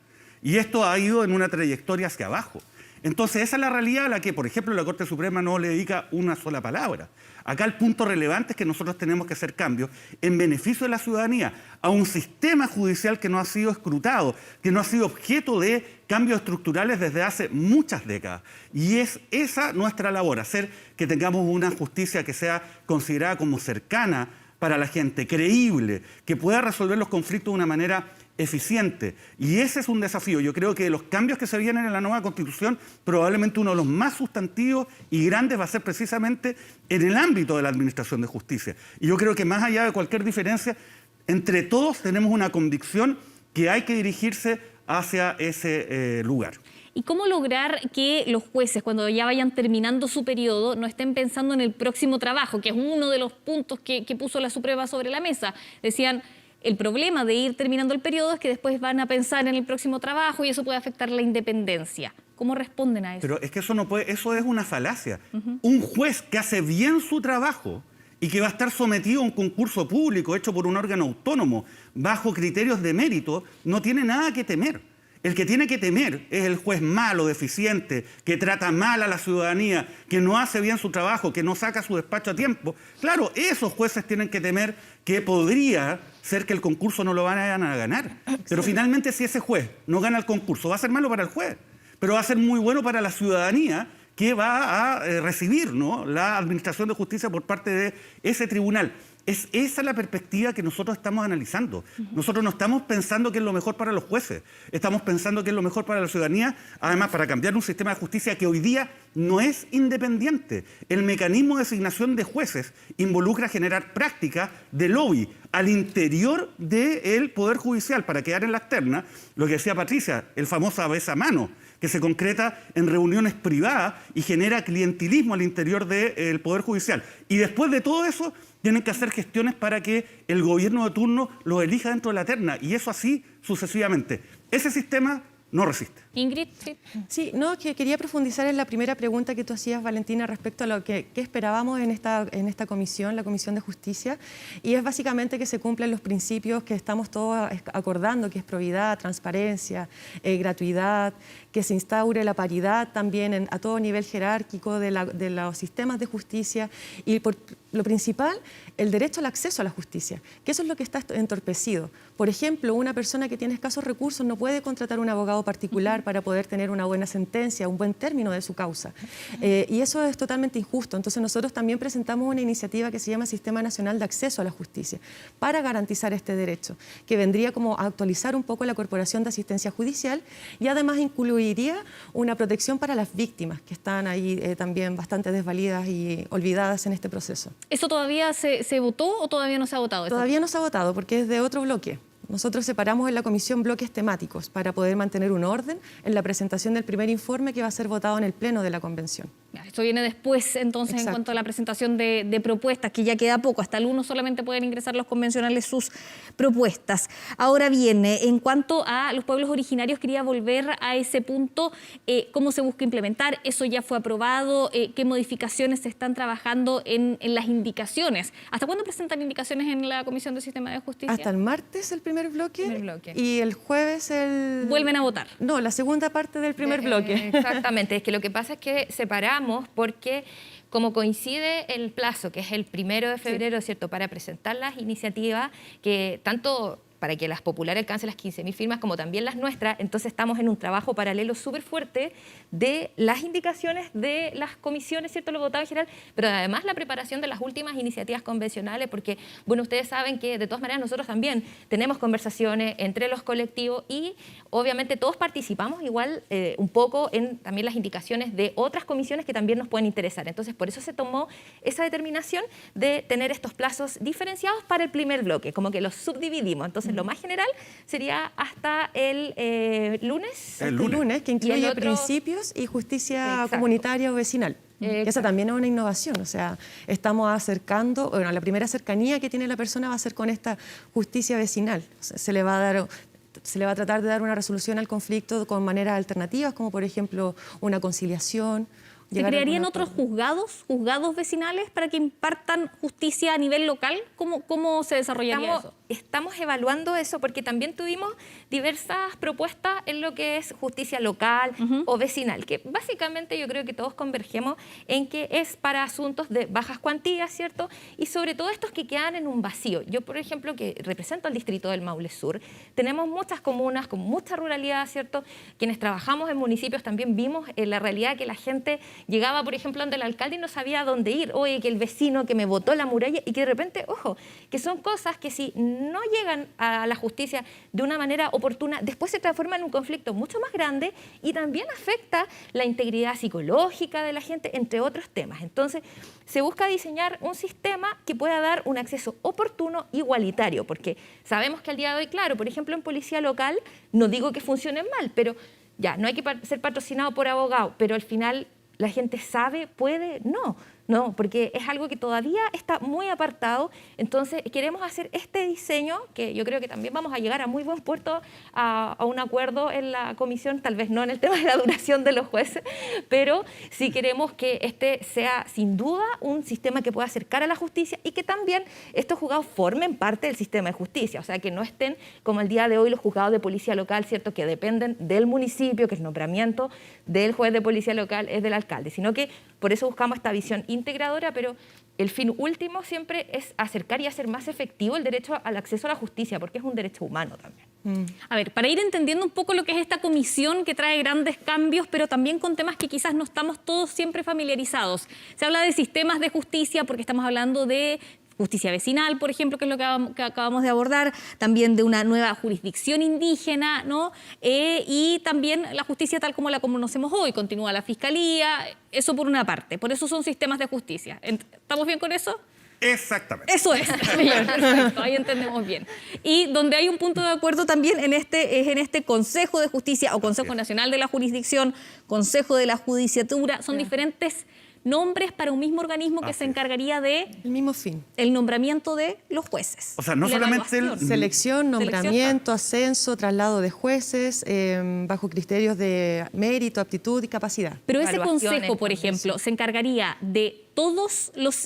Y esto ha ido en una trayectoria hacia abajo. Entonces, esa es la realidad a la que, por ejemplo, la Corte Suprema no le dedica una sola palabra. Acá el punto relevante es que nosotros tenemos que hacer cambios en beneficio de la ciudadanía a un sistema judicial que no ha sido escrutado, que no ha sido objeto de cambios estructurales desde hace muchas décadas. Y es esa nuestra labor, hacer que tengamos una justicia que sea considerada como cercana para la gente, creíble, que pueda resolver los conflictos de una manera eficiente. Y ese es un desafío. Yo creo que de los cambios que se vienen en la nueva Constitución, probablemente uno de los más sustantivos y grandes va a ser precisamente en el ámbito de la administración de justicia. Y yo creo que más allá de cualquier diferencia, entre todos tenemos una convicción que hay que dirigirse hacia ese lugar. ¿Y cómo lograr que los jueces, cuando ya vayan terminando su periodo, no estén pensando en el próximo trabajo, que es uno de los puntos que puso la Suprema sobre la mesa? Decían, el problema de ir terminando el periodo es que después van a pensar en el próximo trabajo y eso puede afectar la independencia. ¿Cómo responden a eso? Pero es que eso no puede, eso es una falacia. Un juez que hace bien su trabajo y que va a estar sometido a un concurso público hecho por un órgano autónomo bajo criterios de mérito, no tiene nada que temer. El que tiene que temer es el juez malo, deficiente, que trata mal a la ciudadanía, que no hace bien su trabajo, que no saca su despacho a tiempo. Claro, esos jueces tienen que temer que podría ser que el concurso no lo vayan a ganar. Pero finalmente, si ese juez no gana el concurso, va a ser malo para el juez, pero va a ser muy bueno para la ciudadanía que va a recibir, ¿no?, la administración de justicia por parte de ese tribunal. Es esa la perspectiva que nosotros estamos analizando. Nosotros no estamos pensando qué es lo mejor para los jueces, estamos pensando qué es lo mejor para la ciudadanía, además para cambiar un sistema de justicia que hoy día no es independiente. El mecanismo de asignación de jueces involucra generar prácticas de lobby al interior del Poder Judicial para quedar en las ternas, lo que decía Patricia, el famoso besamano, que se concreta en reuniones privadas y genera clientelismo al interior del Poder Judicial. Y después de todo eso, tienen que hacer gestiones para que el gobierno de turno los elija dentro de la terna, y eso así sucesivamente. Ese sistema no resiste. Ingrid, sí. Sí, no, que quería profundizar en la primera pregunta que tú hacías, Valentina, respecto a lo que esperábamos en esta comisión, la Comisión de Justicia, y es básicamente que se cumplan los principios que estamos todos acordando, que es probidad, transparencia, gratuidad, que se instaure la paridad también a todo nivel jerárquico de los sistemas de justicia, y por lo principal, el derecho al acceso a la justicia, que eso es lo que está entorpecido. Por ejemplo, una persona que tiene escasos recursos no puede contratar un abogado particular para poder tener una buena sentencia, un buen término de su causa. Y eso es totalmente injusto. Entonces nosotros también presentamos una iniciativa que se llama Sistema Nacional de Acceso a la Justicia para garantizar este derecho, que vendría como a actualizar un poco la Corporación de Asistencia Judicial y además incluiría una protección para las víctimas que están ahí también bastante desvalidas y olvidadas en este proceso. ¿Eso todavía se votó o todavía no se ha votado? Todavía no se ha votado porque es de otro bloque. Nosotros separamos en la comisión bloques temáticos para poder mantener un orden en la presentación del primer informe que va a ser votado en el pleno de la convención. Esto viene después, entonces, Exacto. en cuanto a la presentación de propuestas, que ya queda poco. Hasta el 1 solamente pueden ingresar los convencionales sus propuestas. Ahora viene, en cuanto a los pueblos originarios, quería volver a ese punto. ¿Cómo se busca implementar? ¿Eso ya fue aprobado? ¿Qué modificaciones se están trabajando en las indicaciones? ¿Hasta cuándo presentan indicaciones en la Comisión de Sistema de Justicia? Hasta el martes el primer bloque. Y el jueves el... ¿Vuelven a votar? No, la segunda parte del primer bloque. Exactamente, es que lo que pasa es que separamos porque como coincide el plazo, que es el 1 de febrero, ¿cierto?, para presentar las iniciativas, que tanto para que las populares alcancen las 15.000 firmas como también las nuestras, entonces estamos en un trabajo paralelo súper fuerte de las indicaciones de las comisiones, ¿cierto?, lo votado en general, pero además la preparación de las últimas iniciativas convencionales, porque, bueno, ustedes saben que de todas maneras nosotros también tenemos conversaciones entre los colectivos y obviamente todos participamos igual un poco en también las indicaciones de otras comisiones que también nos pueden interesar. Entonces, por eso se tomó esa determinación de tener estos plazos diferenciados para el primer bloque, como que los subdividimos. Entonces, lo más general sería hasta el lunes. El lunes, que incluye principios y justicia comunitaria o vecinal. Esa también es una innovación, o sea, estamos acercando, bueno, la primera cercanía que tiene la persona va a ser con esta justicia vecinal. O sea, se le va a tratar de dar una resolución al conflicto con maneras alternativas, como por ejemplo una conciliación. ¿Se crearían otros juzgados vecinales para que impartan justicia a nivel local? ¿Cómo se desarrollaría eso? Estamos evaluando eso porque también tuvimos diversas propuestas en lo que es justicia local o vecinal, que básicamente yo creo que todos convergemos en que es para asuntos de bajas cuantías, ¿cierto? Y sobre todo estos que quedan en un vacío. Yo, por ejemplo, que represento al distrito del Maule Sur, tenemos muchas comunas con mucha ruralidad, ¿cierto? Quienes trabajamos en municipios también vimos la realidad que la gente llegaba, por ejemplo, ante el alcalde y no sabía a dónde ir. Oye, que el vecino que me botó la muralla, y que de repente, ojo, que son cosas que si no llegan a la justicia de una manera oportuna, después se transforma en un conflicto mucho más grande y también afecta la integridad psicológica de la gente, entre otros temas. Entonces, se busca diseñar un sistema que pueda dar un acceso oportuno, igualitario, porque sabemos que al día de hoy, claro, por ejemplo, en policía local, no digo que funcionen mal, pero ya, no hay que ser patrocinado por abogado, pero al final la gente sabe, puede, no No, porque es algo que todavía está muy apartado. Entonces queremos hacer este diseño, que yo creo que también vamos a llegar a muy buen puerto, a un acuerdo en la comisión, tal vez no en el tema de la duración de los jueces, pero sí queremos que este sea sin duda un sistema que pueda acercar a la justicia y que también estos juzgados formen parte del sistema de justicia, o sea, que no estén como el día de hoy los juzgados de policía local, ¿cierto?, que dependen del municipio, que el nombramiento del juez de policía local es del alcalde, sino que por eso buscamos esta visión integradora, pero el fin último siempre es acercar y hacer más efectivo el derecho al acceso a la justicia, porque es un derecho humano también. A ver, para ir entendiendo un poco lo que es esta comisión que trae grandes cambios, pero también con temas que quizás no estamos todos siempre familiarizados. Se habla de sistemas de justicia porque estamos hablando de justicia vecinal, por ejemplo, que es lo que acabamos de abordar, también de una nueva jurisdicción indígena, ¿no? Y también la justicia tal como la conocemos hoy, continúa la fiscalía, eso por una parte. Por eso son sistemas de justicia. ¿Estamos bien con eso? Exactamente. Eso es. Bien, perfecto, ahí entendemos bien. Y donde hay un punto de acuerdo también es en este Consejo de Justicia o Consejo Nacional de la Jurisdicción, Consejo de la Judiciatura, son diferentes nombres para un mismo organismo que se encargaría de el mismo fin, el nombramiento de los jueces. O sea, no solamente selección, nombramiento, ascenso, traslado de jueces, bajo criterios de mérito, aptitud y capacidad. Pero ese consejo, por ejemplo, se encargaría de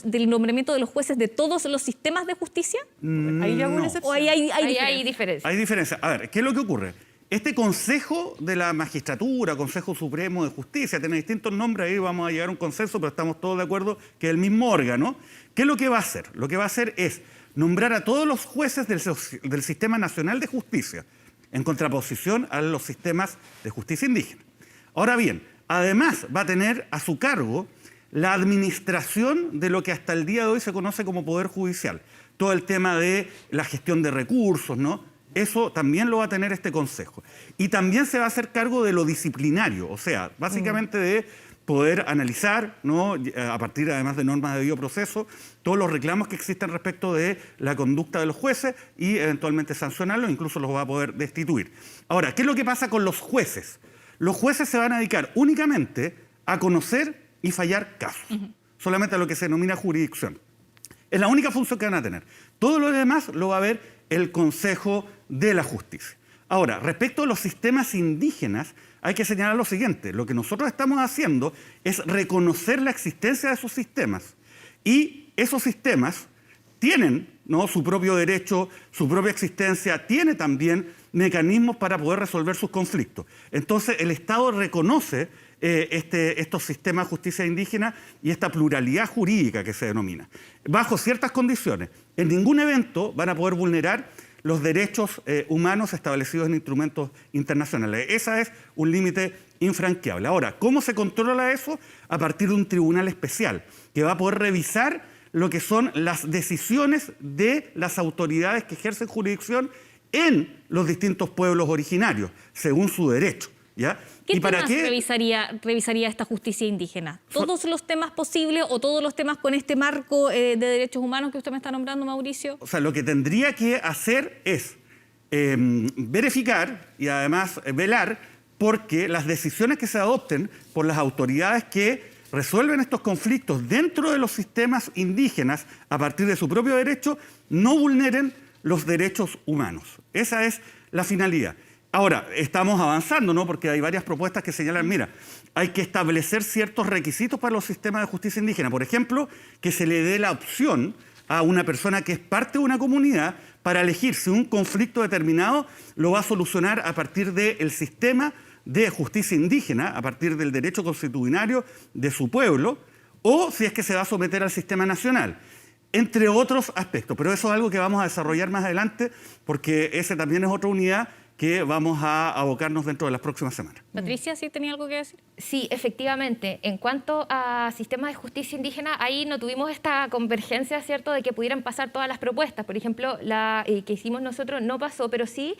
del nombramiento de los jueces de todos los sistemas de justicia. ¿Hay alguna excepción? ¿O hay diferencia? Hay diferencia. A ver, ¿qué es lo que ocurre? Este Consejo de la Magistratura, Consejo Supremo de Justicia, tiene distintos nombres, ahí vamos a llegar a un consenso, pero estamos todos de acuerdo que es el mismo órgano. ¿Qué es lo que va a hacer? Lo que va a hacer es nombrar a todos los jueces del Sistema Nacional de Justicia, en contraposición a los sistemas de justicia indígena. Ahora bien, además va a tener a su cargo la administración de lo que hasta el día de hoy se conoce como Poder Judicial. Todo el tema de la gestión de recursos, ¿no? Eso también lo va a tener este Consejo. Y también se va a hacer cargo de lo disciplinario, o sea, básicamente de poder analizar, ¿no?, a partir además de normas de debido proceso, todos los reclamos que existen respecto de la conducta de los jueces y eventualmente sancionarlos, incluso los va a poder destituir. Ahora, ¿qué es lo que pasa con los jueces? Los jueces se van a dedicar únicamente a conocer y fallar casos, solamente a lo que se denomina jurisdicción. Es la única función que van a tener. Todo lo demás lo va a ver el Consejo de la Justicia. Ahora, respecto a los sistemas indígenas, hay que señalar lo siguiente. Lo que nosotros estamos haciendo es reconocer la existencia de esos sistemas. Y esos sistemas tienen, ¿no?, su propio derecho, su propia existencia, tiene también mecanismos para poder resolver sus conflictos. Entonces, el Estado reconoce estos sistemas de justicia indígena y esta pluralidad jurídica que se denomina, bajo ciertas condiciones. En ningún evento van a poder vulnerar los derechos humanos establecidos en instrumentos internacionales. Ese es un límite infranqueable. Ahora, ¿cómo se controla eso? A partir de un tribunal especial que va a poder revisar lo que son las decisiones de las autoridades que ejercen jurisdicción en los distintos pueblos originarios, según su derecho. ¿Ya? ¿Qué temas revisaría esta justicia indígena? ¿Todos los temas posibles o todos los temas con este marco de derechos humanos que usted me está nombrando, Mauricio? O sea, lo que tendría que hacer es verificar y además velar porque las decisiones que se adopten por las autoridades que resuelven estos conflictos dentro de los sistemas indígenas a partir de su propio derecho no vulneren los derechos humanos. Esa es la finalidad. Ahora, estamos avanzando, ¿no?, porque hay varias propuestas que señalan, mira, hay que establecer ciertos requisitos para los sistemas de justicia indígena. Por ejemplo, que se le dé la opción a una persona que es parte de una comunidad para elegir si un conflicto determinado lo va a solucionar a partir del sistema de justicia indígena, a partir del derecho constitucionario de su pueblo, o si es que se va a someter al sistema nacional, entre otros aspectos. Pero eso es algo que vamos a desarrollar más adelante, porque ese también es otra unidad que vamos a abocarnos dentro de las próximas semanas. Patricia, ¿sí tenía algo que decir? Sí, efectivamente. En cuanto a sistemas de justicia indígena, ahí no tuvimos esta convergencia, ¿cierto?, de que pudieran pasar todas las propuestas. Por ejemplo, la que hicimos nosotros no pasó, pero sí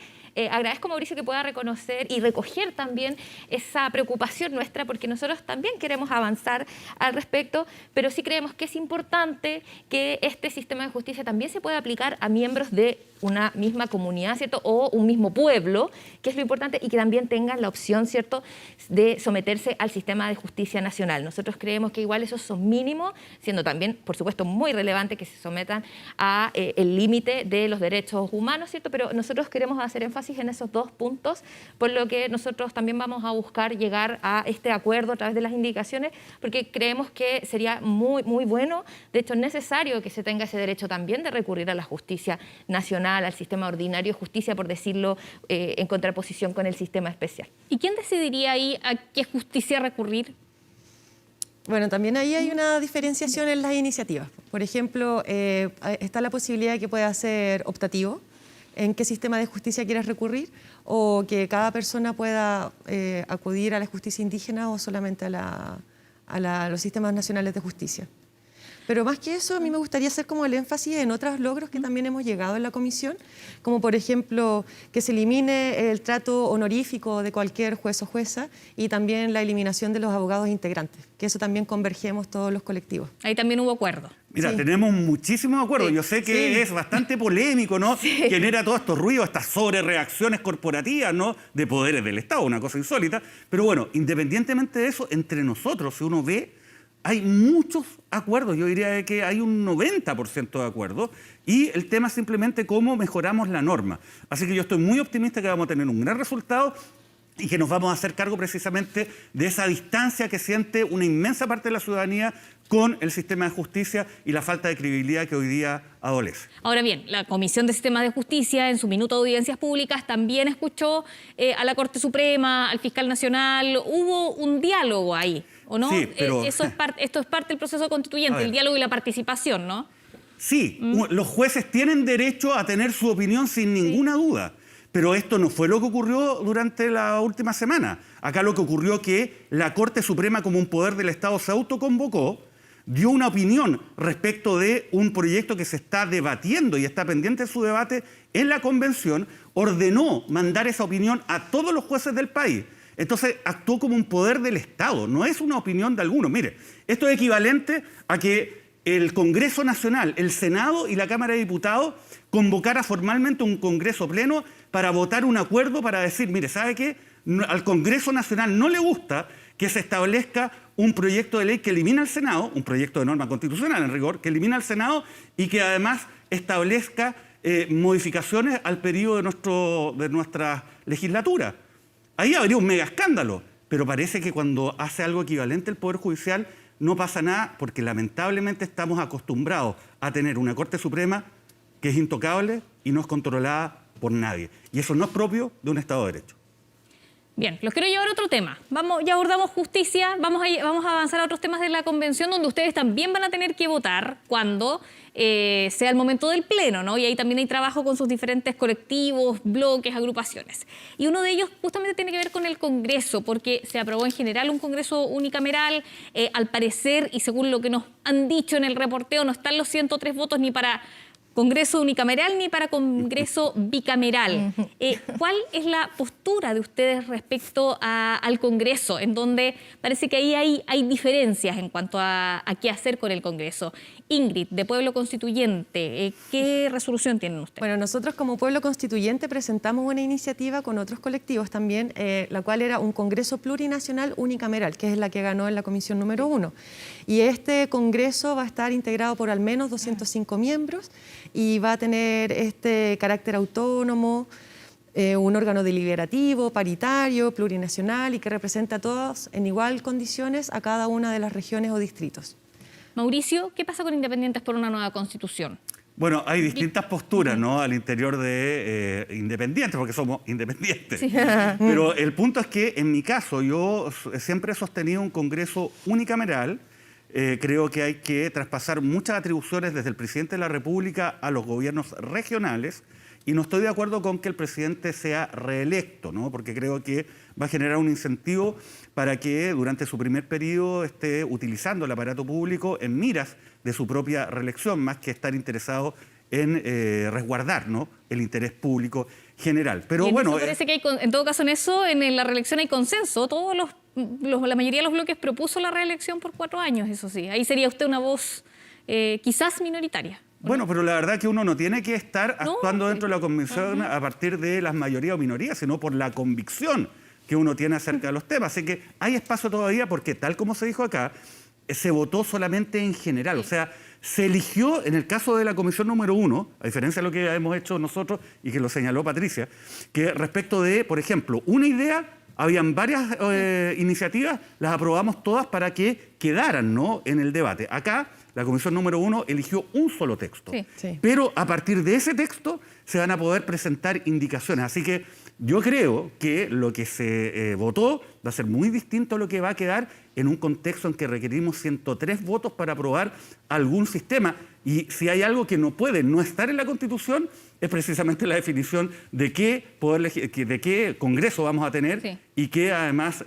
agradezco a Mauricio que pueda reconocer y recoger también esa preocupación nuestra, porque nosotros también queremos avanzar al respecto, pero sí creemos que es importante que este sistema de justicia también se pueda aplicar a miembros de una misma comunidad, ¿cierto?, o un mismo pueblo. pueblo, que es lo importante, y que también tengan la opción, ¿cierto?, de someterse al sistema de justicia nacional. Nosotros creemos que igual esos son mínimos, siendo también, por supuesto, muy relevante que se sometan a el límite de los derechos humanos, ¿cierto? Pero nosotros queremos hacer énfasis en esos dos puntos, por lo que nosotros también vamos a buscar llegar a este acuerdo a través de las indicaciones, porque creemos que sería muy, muy bueno, de hecho necesario que se tenga ese derecho también de recurrir a la justicia nacional, al sistema ordinario de justicia, por decirlo, en contraposición con el sistema especial. ¿Y quién decidiría ahí a qué justicia recurrir? Bueno, también ahí hay una diferenciación en las iniciativas. Por ejemplo, está la posibilidad de que pueda ser optativo, en qué sistema de justicia quieras recurrir, o que cada persona pueda acudir a la justicia indígena o solamente a los sistemas nacionales de justicia. Pero más que eso, a mí me gustaría hacer como el énfasis en otros logros que también hemos llegado en la comisión, como por ejemplo que se elimine el trato honorífico de cualquier juez o jueza y también la eliminación de los abogados integrantes, que eso también convergemos todos los colectivos. Ahí también hubo acuerdo. Mira, tenemos muchísimos acuerdos. Yo sé que es bastante polémico, ¿no? Genera todos estos ruidos, estas sobrereacciones corporativas, ¿no? De poderes del Estado, una cosa insólita. Pero bueno, independientemente de eso, entre nosotros, si uno ve, hay muchos acuerdos. Yo diría que hay un 90% de acuerdos. Y el tema es simplemente cómo mejoramos la norma. Así que yo estoy muy optimista que vamos a tener un gran resultado y que nos vamos a hacer cargo precisamente de esa distancia que siente una inmensa parte de la ciudadanía con el sistema de justicia y la falta de credibilidad que hoy día adolece. Ahora bien, la Comisión de Sistemas de Justicia, en su minuto de audiencias públicas, también escuchó a la Corte Suprema, al Fiscal Nacional. Hubo un diálogo ahí, ¿o no? Sí, pero... esto es parte del proceso constituyente, el diálogo y la participación, ¿no? Sí, los jueces tienen derecho a tener su opinión sin ninguna duda. Pero esto no fue lo que ocurrió durante la última semana. Acá lo que ocurrió es que la Corte Suprema, como un poder del Estado, se autoconvocó, dio una opinión respecto de un proyecto que se está debatiendo y está pendiente de su debate en la Convención, ordenó mandar esa opinión a todos los jueces del país. Entonces actuó como un poder del Estado, no es una opinión de alguno. Mire, esto es equivalente a que el Congreso Nacional, el Senado y la Cámara de Diputados convocara formalmente un Congreso Pleno para votar un acuerdo para decir, mire, ¿sabe qué? Al Congreso Nacional no le gusta que se establezca un proyecto de ley que elimina al Senado, un proyecto de norma constitucional en rigor, que elimina al Senado y que además establezca modificaciones al periodo de nuestra legislatura. Ahí habría un mega escándalo, pero parece que cuando hace algo equivalente el Poder Judicial no pasa nada, porque lamentablemente estamos acostumbrados a tener una Corte Suprema que es intocable y no es controlada por nadie. Y eso no es propio de un Estado de Derecho. Bien, los quiero llevar a otro tema. Ya abordamos justicia, vamos a avanzar a otros temas de la Convención, donde ustedes también van a tener que votar cuando sea el momento del Pleno, ¿no? Y ahí también hay trabajo con sus diferentes colectivos, bloques, agrupaciones. Y uno de ellos justamente tiene que ver con el Congreso, porque se aprobó en general un Congreso unicameral. Al parecer, y según lo que nos han dicho en el reporteo, no están los 103 votos ni para Congreso unicameral ni para Congreso bicameral. ¿Cuál es la postura de ustedes respecto al Congreso, en donde parece que ahí hay diferencias en cuanto a qué hacer con el Congreso? Ingrid, de Pueblo Constituyente, ¿qué resolución tienen ustedes? Bueno, nosotros como Pueblo Constituyente presentamos una iniciativa con otros colectivos también, la cual era un Congreso Plurinacional Unicameral, que es la que ganó en la comisión número 1. Y este Congreso va a estar integrado por al menos 205 miembros y va a tener este carácter autónomo, un órgano deliberativo, paritario, plurinacional y que representa a todos en igual condiciones a cada una de las regiones o distritos. Mauricio, ¿qué pasa con Independientes por una nueva Constitución? Bueno, hay distintas posturas, ¿no?, al interior de Independientes, porque somos independientes. Sí. Pero el punto es que, en mi caso, yo siempre he sostenido un Congreso unicameral. Creo que hay que traspasar muchas atribuciones desde el presidente de la República a los gobiernos regionales y no estoy de acuerdo con que el presidente sea reelecto, ¿no?, porque creo que va a generar un incentivo para que durante su primer periodo esté utilizando el aparato público en miras de su propia reelección, más que estar interesado en resguardar, ¿no?, el interés público general. Pero bueno, parece que en todo caso en la reelección hay consenso. La mayoría de los bloques propuso la reelección por 4 años, eso sí. Ahí sería usted una voz quizás minoritaria. Bueno, pero la verdad que uno no tiene que estar actuando dentro de la convención a partir de las mayorías o minorías, sino por la convicción que uno tiene acerca de los temas. Así que hay espacio todavía porque, tal como se dijo acá, se votó solamente en general. O sea, se eligió, en el caso de la comisión número 1, a diferencia de lo que hemos hecho nosotros y que lo señaló Patricia, que respecto de, por ejemplo, una idea, habían varias iniciativas, las aprobamos todas para que quedaran, ¿no?, en el debate. Acá, la comisión número 1 eligió un solo texto. Sí. Pero a partir de ese texto se van a poder presentar indicaciones. Así que yo creo que lo que se votó va a ser muy distinto a lo que va a quedar en un contexto en que requerimos 103 votos para aprobar algún sistema. Y si hay algo que no puede no estar en la Constitución, es precisamente la definición de qué Congreso vamos a tener y qué, además,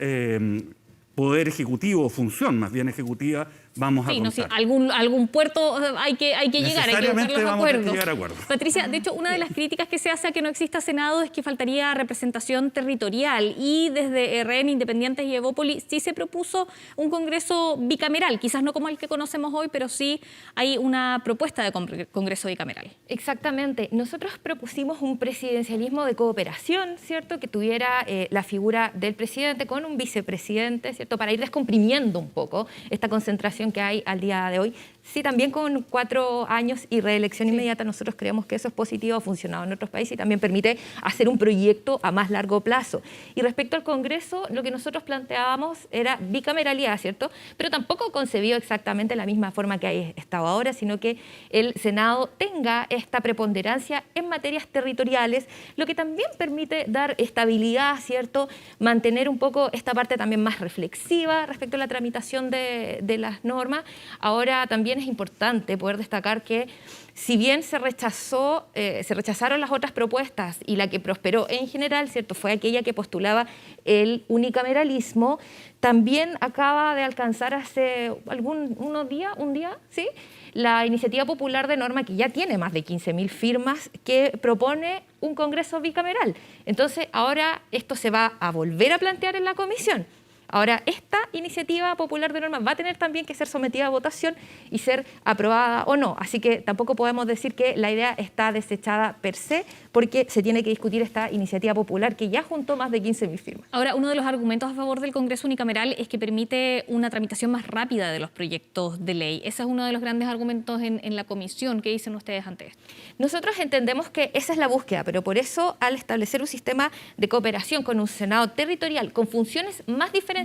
poder ejecutivo, función más bien ejecutiva, vamos a contar. Algún puerto hay que llegar, hay que buscar los acuerdos. Llegar a acuerdos. Patricia, de hecho, una de las críticas que se hace a que no exista Senado es que faltaría representación territorial, y desde RN, Independientes y Evópolis sí se propuso un Congreso bicameral, quizás no como el que conocemos hoy, pero sí hay una propuesta de Congreso bicameral. Exactamente. Nosotros propusimos un presidencialismo de cooperación, ¿cierto?, que tuviera la figura del presidente con un vicepresidente, ¿cierto?, para ir descomprimiendo un poco esta concentración que hay al día de hoy. Sí, también con 4 años y reelección inmediata, nosotros creemos que eso es positivo, ha funcionado en otros países y también permite hacer un proyecto a más largo plazo. Y respecto al Congreso, lo que nosotros planteábamos era bicameralidad, ¿cierto? Pero tampoco concebido exactamente la misma forma que hay estado ahora, sino que el Senado tenga esta preponderancia en materias territoriales, lo que también permite dar estabilidad, ¿cierto? Mantener un poco esta parte también más reflexiva respecto a la tramitación de las normas. Ahora también es importante poder destacar que, si bien se rechazaron las otras propuestas y la que prosperó en general, ¿cierto?, fue aquella que postulaba el unicameralismo, también acaba de alcanzar hace un día, ¿sí?, la iniciativa popular de norma, que ya tiene más de 15.000 firmas, que propone un Congreso bicameral. Entonces, ahora esto se va a volver a plantear en la comisión. Ahora, esta iniciativa popular de norma va a tener también que ser sometida a votación y ser aprobada o no. Así que tampoco podemos decir que la idea está desechada per se, porque se tiene que discutir esta iniciativa popular que ya juntó más de 15.000 firmas. Ahora, uno de los argumentos a favor del Congreso unicameral es que permite una tramitación más rápida de los proyectos de ley. Ese es uno de los grandes argumentos en la comisión. ¿Qué dicen ustedes ante esto? Nosotros entendemos que esa es la búsqueda, pero por eso, al establecer un sistema de cooperación con un Senado territorial, con funciones más diferenciadas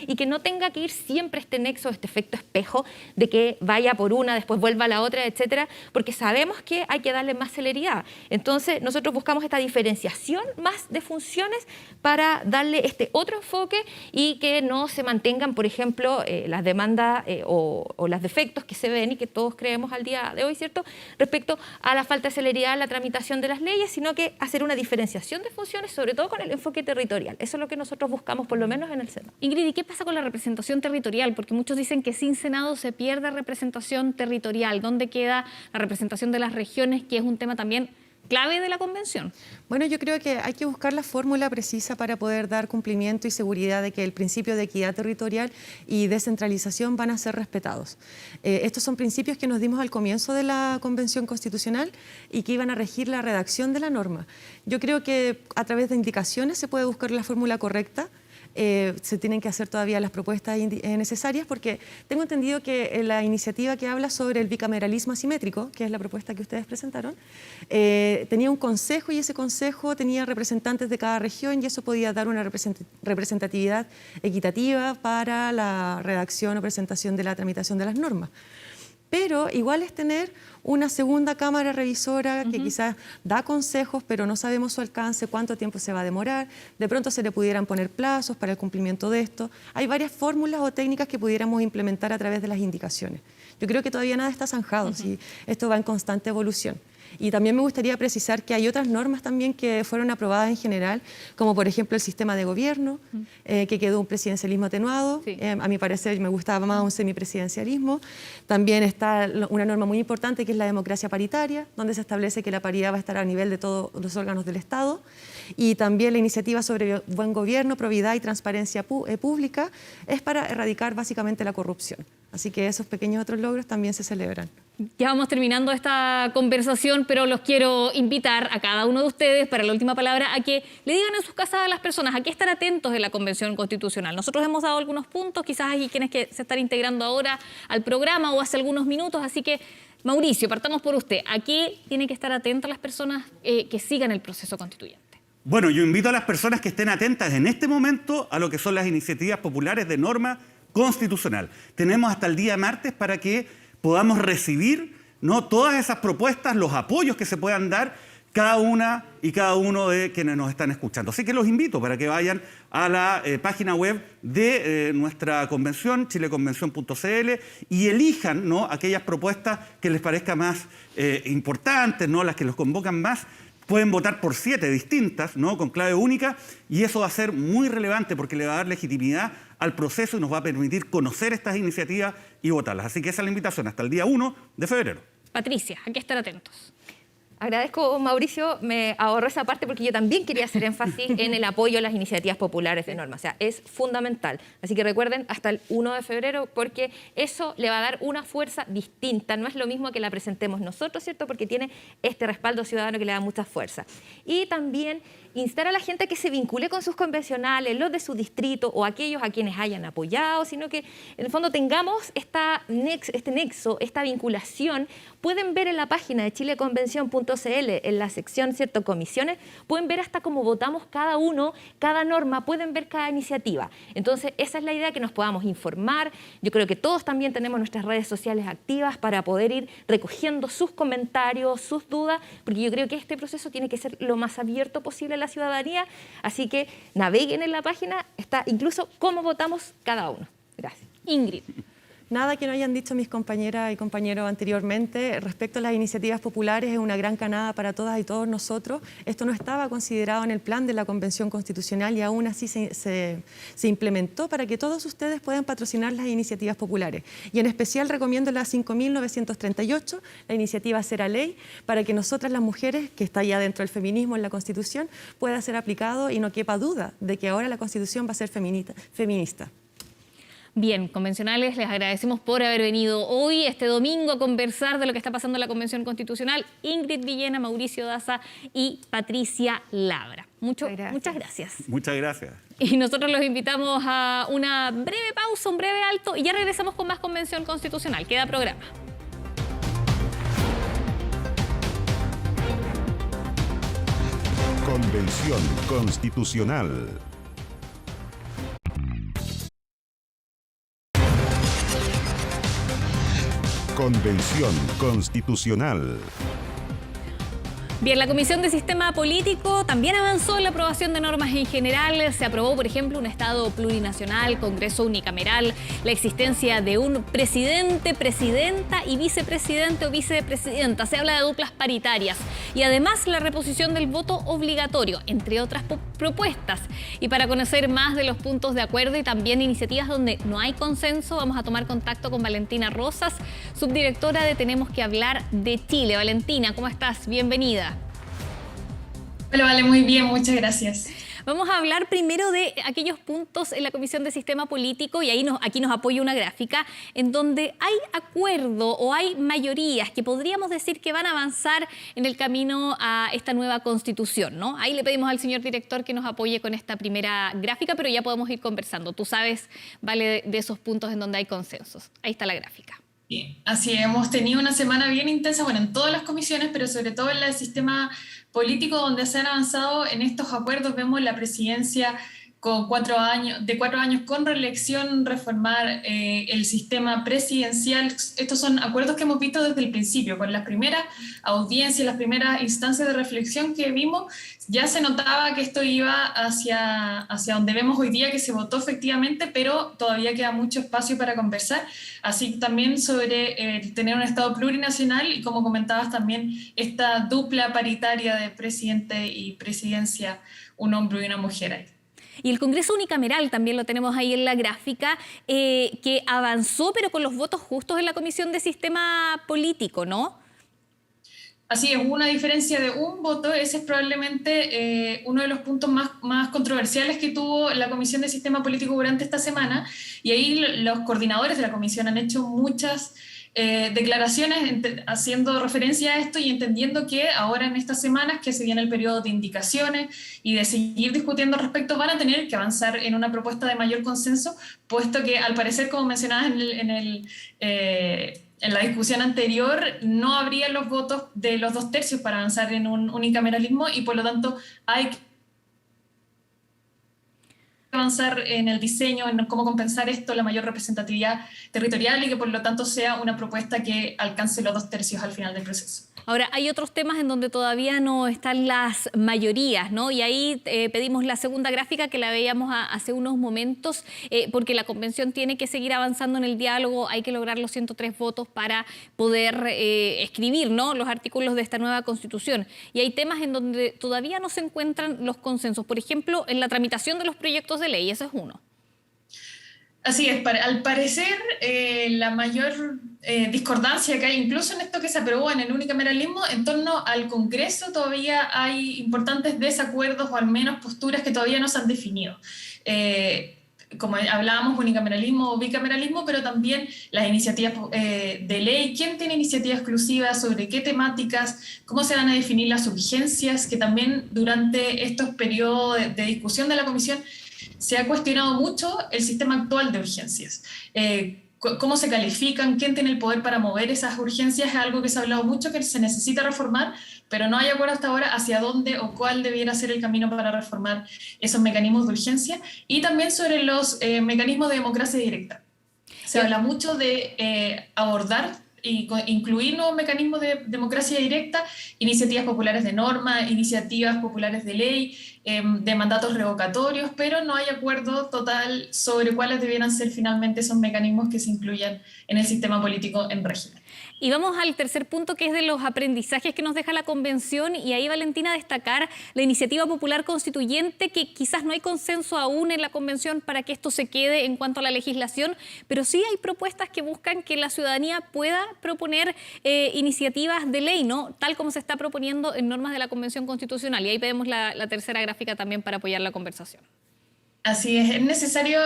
y que no tenga que ir siempre este nexo, este efecto espejo de que vaya por una, después vuelva a la otra, etcétera, porque sabemos que hay que darle más celeridad. Entonces, nosotros buscamos esta diferenciación más de funciones para darle este otro enfoque y que no se mantengan, por ejemplo, las demandas o los defectos que se ven y que todos creemos al día de hoy, ¿cierto?, respecto a la falta de celeridad en la tramitación de las leyes, sino que hacer una diferenciación de funciones, sobre todo con el enfoque territorial. Eso es lo que nosotros buscamos, por lo menos en el Senado. Ingrid, ¿y qué pasa con la representación territorial? Porque muchos dicen que sin Senado se pierde representación territorial. ¿Dónde queda la representación de las regiones, que es un tema también clave de la convención? Bueno, yo creo que hay que buscar la fórmula precisa para poder dar cumplimiento y seguridad de que el principio de equidad territorial y descentralización van a ser respetados. Estos son principios que nos dimos al comienzo de la Convención Constitucional y que iban a regir la redacción de la norma. Yo creo que a través de indicaciones se puede buscar la fórmula correcta. Se tienen que hacer todavía las propuestas necesarias, porque tengo entendido que la iniciativa que habla sobre el bicameralismo asimétrico, que es la propuesta que ustedes presentaron, tenía un consejo y ese consejo tenía representantes de cada región y eso podía dar una representatividad equitativa para la redacción o presentación de la tramitación de las normas. Pero igual es tener una segunda cámara revisora que quizás da consejos, pero no sabemos su alcance, cuánto tiempo se va a demorar. De pronto se le pudieran poner plazos para el cumplimiento de esto. Hay varias fórmulas o técnicas que pudiéramos implementar a través de las indicaciones. Yo creo que todavía nada está zanjado, ¿sí? Esto va en constante evolución. Y también me gustaría precisar que hay otras normas también que fueron aprobadas en general, como por ejemplo el sistema de gobierno, que quedó un presidencialismo atenuado. Sí. A mi parecer me gustaba más un semipresidencialismo. También está una norma muy importante que es la democracia paritaria, donde se establece que la paridad va a estar a nivel de todos los órganos del Estado. Y también la iniciativa sobre buen gobierno, probidad y transparencia pública es para erradicar básicamente la corrupción. Así que esos pequeños otros logros también se celebran. Ya vamos terminando esta conversación, pero los quiero invitar a cada uno de ustedes para la última palabra a que le digan en sus casas a las personas a qué estar atentos de la Convención Constitucional. Nosotros hemos dado algunos puntos, quizás hay quienes que se están integrando ahora al programa o hace algunos minutos, así que Mauricio, partamos por usted. ¿A qué tienen que estar atentas las personas que sigan el proceso constituyente? Bueno, yo invito a las personas que estén atentas en este momento a lo que son las iniciativas populares de norma constitucional. Tenemos hasta el día martes para que podamos recibir, ¿no?, todas esas propuestas, los apoyos que se puedan dar cada una y cada uno de quienes nos están escuchando. Así que los invito para que vayan a la página web de nuestra convención, chileconvención.cl, y elijan, ¿no?, aquellas propuestas que les parezcan más importantes, ¿no?, las que los convocan más. Pueden votar por 7 distintas, ¿no?, con clave única, y eso va a ser muy relevante porque le va a dar legitimidad al proceso y nos va a permitir conocer estas iniciativas y votarlas. Así que esa es la invitación hasta el día 1 de febrero. Patricia, ¿a qué estar atentos? Agradezco, Mauricio, me ahorró esa parte porque yo también quería hacer énfasis en el apoyo a las iniciativas populares de norma. O sea, es fundamental. Así que recuerden hasta el 1 de febrero porque eso le va a dar una fuerza distinta. No es lo mismo que la presentemos nosotros, ¿cierto? Porque tiene este respaldo ciudadano que le da mucha fuerza. Y también instar a la gente a que se vincule con sus convencionales, los de su distrito o aquellos a quienes hayan apoyado, sino que en el fondo tengamos este nexo, esta vinculación. Pueden ver en la página de chileconvención.cl, en la sección, ¿cierto?, comisiones, pueden ver hasta cómo votamos cada uno, cada norma, pueden ver cada iniciativa. Entonces, esa es la idea, que nos podamos informar. Yo creo que todos también tenemos nuestras redes sociales activas para poder ir recogiendo sus comentarios, sus dudas, porque yo creo que este proceso tiene que ser lo más abierto posible a la ciudadanía. Así que naveguen en la página, está incluso cómo votamos cada uno. Gracias. Ingrid. Nada que no hayan dicho mis compañeras y compañeros anteriormente. Respecto a las iniciativas populares, es una gran canada para todas y todos nosotros. Esto no estaba considerado en el plan de la Convención Constitucional y aún así se implementó para que todos ustedes puedan patrocinar las iniciativas populares. Y en especial recomiendo la 5.938, la iniciativa Será Ley, para que nosotras las mujeres, que está ya dentro del feminismo en la Constitución, pueda ser aplicado y no quepa duda de que ahora la Constitución va a ser feminista. Bien, convencionales, les agradecemos por haber venido hoy, este domingo, a conversar de lo que está pasando en la Convención Constitucional. Ingrid Villena, Mauricio Daza y Patricia Labra. Muchas gracias. Muchas gracias. Y nosotros los invitamos a una breve pausa, un breve alto, y ya regresamos con más Convención Constitucional. Queda programa. Convención Constitucional. Convención Constitucional. Bien, la Comisión de Sistema Político también avanzó en la aprobación de normas en general. Se aprobó, por ejemplo, un Estado plurinacional, Congreso unicameral, la existencia de un presidente, presidenta y vicepresidente o vicepresidenta. Se habla de duplas paritarias y además la reposición del voto obligatorio, entre otras propuestas. Y para conocer más de los puntos de acuerdo y también iniciativas donde no hay consenso, vamos a tomar contacto con Valentina Rosas, subdirectora de Tenemos que Hablar de Chile. Valentina, ¿cómo estás? Bienvenida. Hola, vale, muy bien, muchas gracias. Vamos a hablar primero de aquellos puntos en la Comisión de Sistema Político y aquí nos apoya una gráfica en donde hay acuerdo o hay mayorías que podríamos decir que van a avanzar en el camino a esta nueva Constitución, ¿no? Ahí le pedimos al señor director que nos apoye con esta primera gráfica, pero ya podemos ir conversando. Tú sabes, Vale, de esos puntos en donde hay consensos. Ahí está la gráfica. Bien, así hemos tenido una semana bien intensa, bueno, en todas las comisiones, pero sobre todo en la de sistema político, donde se han avanzado en estos acuerdos. Vemos la presidencia con 4 años con reelección, reformar el sistema presidencial. Estos son acuerdos que hemos visto desde el principio, con las primeras audiencias, las primeras instancias de reflexión que vimos, ya se notaba que esto iba hacia donde vemos hoy día, que se votó efectivamente, pero todavía queda mucho espacio para conversar. Así también sobre tener un Estado plurinacional y, como comentabas también, esta dupla paritaria de presidente y presidencia, un hombre y una mujer. Y el Congreso unicameral también lo tenemos ahí en la gráfica, que avanzó, pero con los votos justos en la Comisión de Sistema Político, ¿no? Así es, hubo una diferencia de un voto. Ese es probablemente uno de los puntos más controversiales que tuvo la Comisión de Sistema Político durante esta semana, y ahí los coordinadores de la comisión han hecho muchas declaraciones haciendo referencia a esto y entendiendo que ahora en estas semanas que se viene el periodo de indicaciones y de seguir discutiendo al respecto, van a tener que avanzar en una propuesta de mayor consenso, puesto que al parecer, como mencionabas en la discusión anterior, no habría los votos de los 2/3 para avanzar en un unicameralismo y por lo tanto hay que avanzar en el diseño, en cómo compensar esto, la mayor representatividad territorial y que por lo tanto sea una propuesta que alcance los 2/3 al final del proceso. Ahora, hay otros temas en donde todavía no están las mayorías, ¿no? Y ahí pedimos la segunda gráfica que la veíamos hace unos momentos, porque la convención tiene que seguir avanzando en el diálogo, hay que lograr los 103 votos para poder escribir, ¿no?, los artículos de esta nueva constitución. Y hay temas en donde todavía no se encuentran los consensos, por ejemplo, en la tramitación de los proyectos de ley, ese es uno. Así es, al parecer la mayor discordancia que hay, incluso en esto que se aprobó en el unicameralismo, en torno al Congreso todavía hay importantes desacuerdos o al menos posturas que todavía no se han definido. Como hablábamos, unicameralismo o bicameralismo, pero también las iniciativas de ley, quién tiene iniciativa exclusiva, sobre qué temáticas, cómo se van a definir las urgencias, que también durante estos periodos de discusión de la comisión se ha cuestionado mucho el sistema actual de urgencias. Cómo se califican, quién tiene el poder para mover esas urgencias, es algo que se ha hablado mucho, que se necesita reformar, pero no hay acuerdo hasta ahora hacia dónde o cuál debiera ser el camino para reformar esos mecanismos de urgencia. Y también sobre los mecanismos de democracia directa. Se habla mucho de abordar y incluir nuevos mecanismos de democracia directa, iniciativas populares de norma, iniciativas populares de ley, de mandatos revocatorios, pero no hay acuerdo total sobre cuáles debieran ser finalmente esos mecanismos que se incluyan en el sistema político en régimen. Y vamos al tercer punto, que es de los aprendizajes que nos deja la convención, y ahí, Valentina, destacar la iniciativa popular constituyente, que quizás no hay consenso aún en la convención para que esto se quede en cuanto a la legislación, pero sí hay propuestas que buscan que la ciudadanía pueda proponer iniciativas de ley, ¿no?, tal como se está proponiendo en normas de la Convención Constitucional. Y ahí vemos la tercera gráfica también para apoyar la conversación. Así es necesario,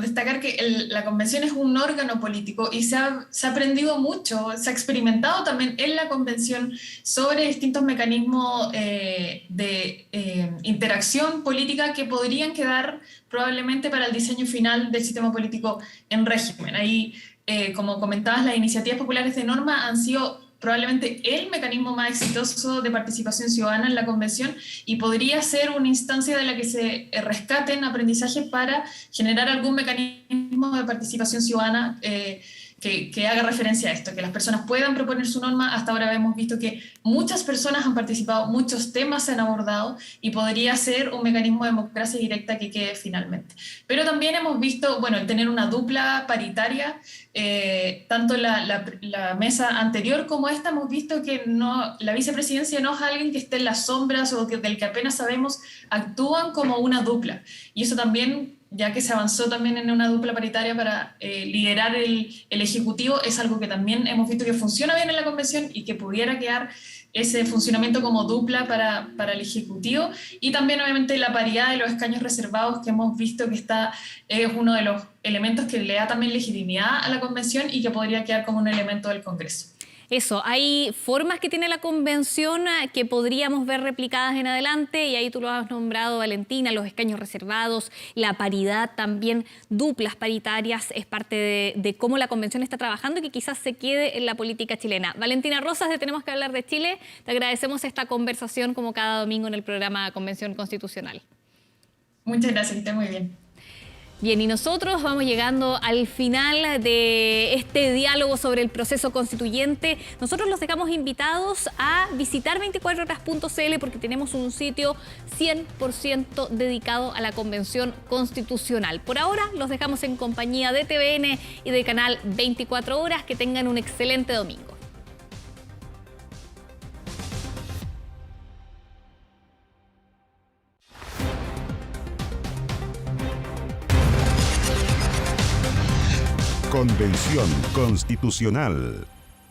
destacar que la convención es un órgano político y se ha aprendido mucho, se ha experimentado también en la convención sobre distintos mecanismos de interacción política que podrían quedar probablemente para el diseño final del sistema político en régimen. Ahí, como comentabas, las iniciativas populares de norma han sido probablemente el mecanismo más exitoso de participación ciudadana en la convención y podría ser una instancia de la que se rescaten aprendizajes para generar algún mecanismo de participación ciudadana que haga referencia a esto, que las personas puedan proponer su norma. Hasta ahora hemos visto que muchas personas han participado, muchos temas se han abordado y podría ser un mecanismo de democracia directa que quede finalmente. Pero también hemos visto, el tener una dupla paritaria, tanto la mesa anterior como esta, hemos visto que la vicepresidencia no es alguien que esté en las sombras o del que apenas sabemos, actúan como una dupla. Y eso también, ya que se avanzó también en una dupla paritaria para liderar el Ejecutivo, es algo que también hemos visto que funciona bien en la Convención y que pudiera quedar ese funcionamiento como dupla para el Ejecutivo. Y también, obviamente, la paridad de los escaños reservados, que hemos visto que es uno de los elementos que le da también legitimidad a la Convención y que podría quedar como un elemento del Congreso. Eso, hay formas que tiene la convención que podríamos ver replicadas en adelante, y ahí tú lo has nombrado, Valentina, los escaños reservados, la paridad también, duplas paritarias, es parte de cómo la convención está trabajando y que quizás se quede en la política chilena. Valentina Rosas, de Tenemos que Hablar de Chile, te agradecemos esta conversación como cada domingo en el programa Convención Constitucional. Muchas gracias, que esté muy bien. Bien, y nosotros vamos llegando al final de este diálogo sobre el proceso constituyente. Nosotros los dejamos invitados a visitar 24horas.cl porque tenemos un sitio 100% dedicado a la Convención Constitucional. Por ahora los dejamos en compañía de TVN y del canal 24 Horas. Que tengan un excelente domingo. Convención Constitucional.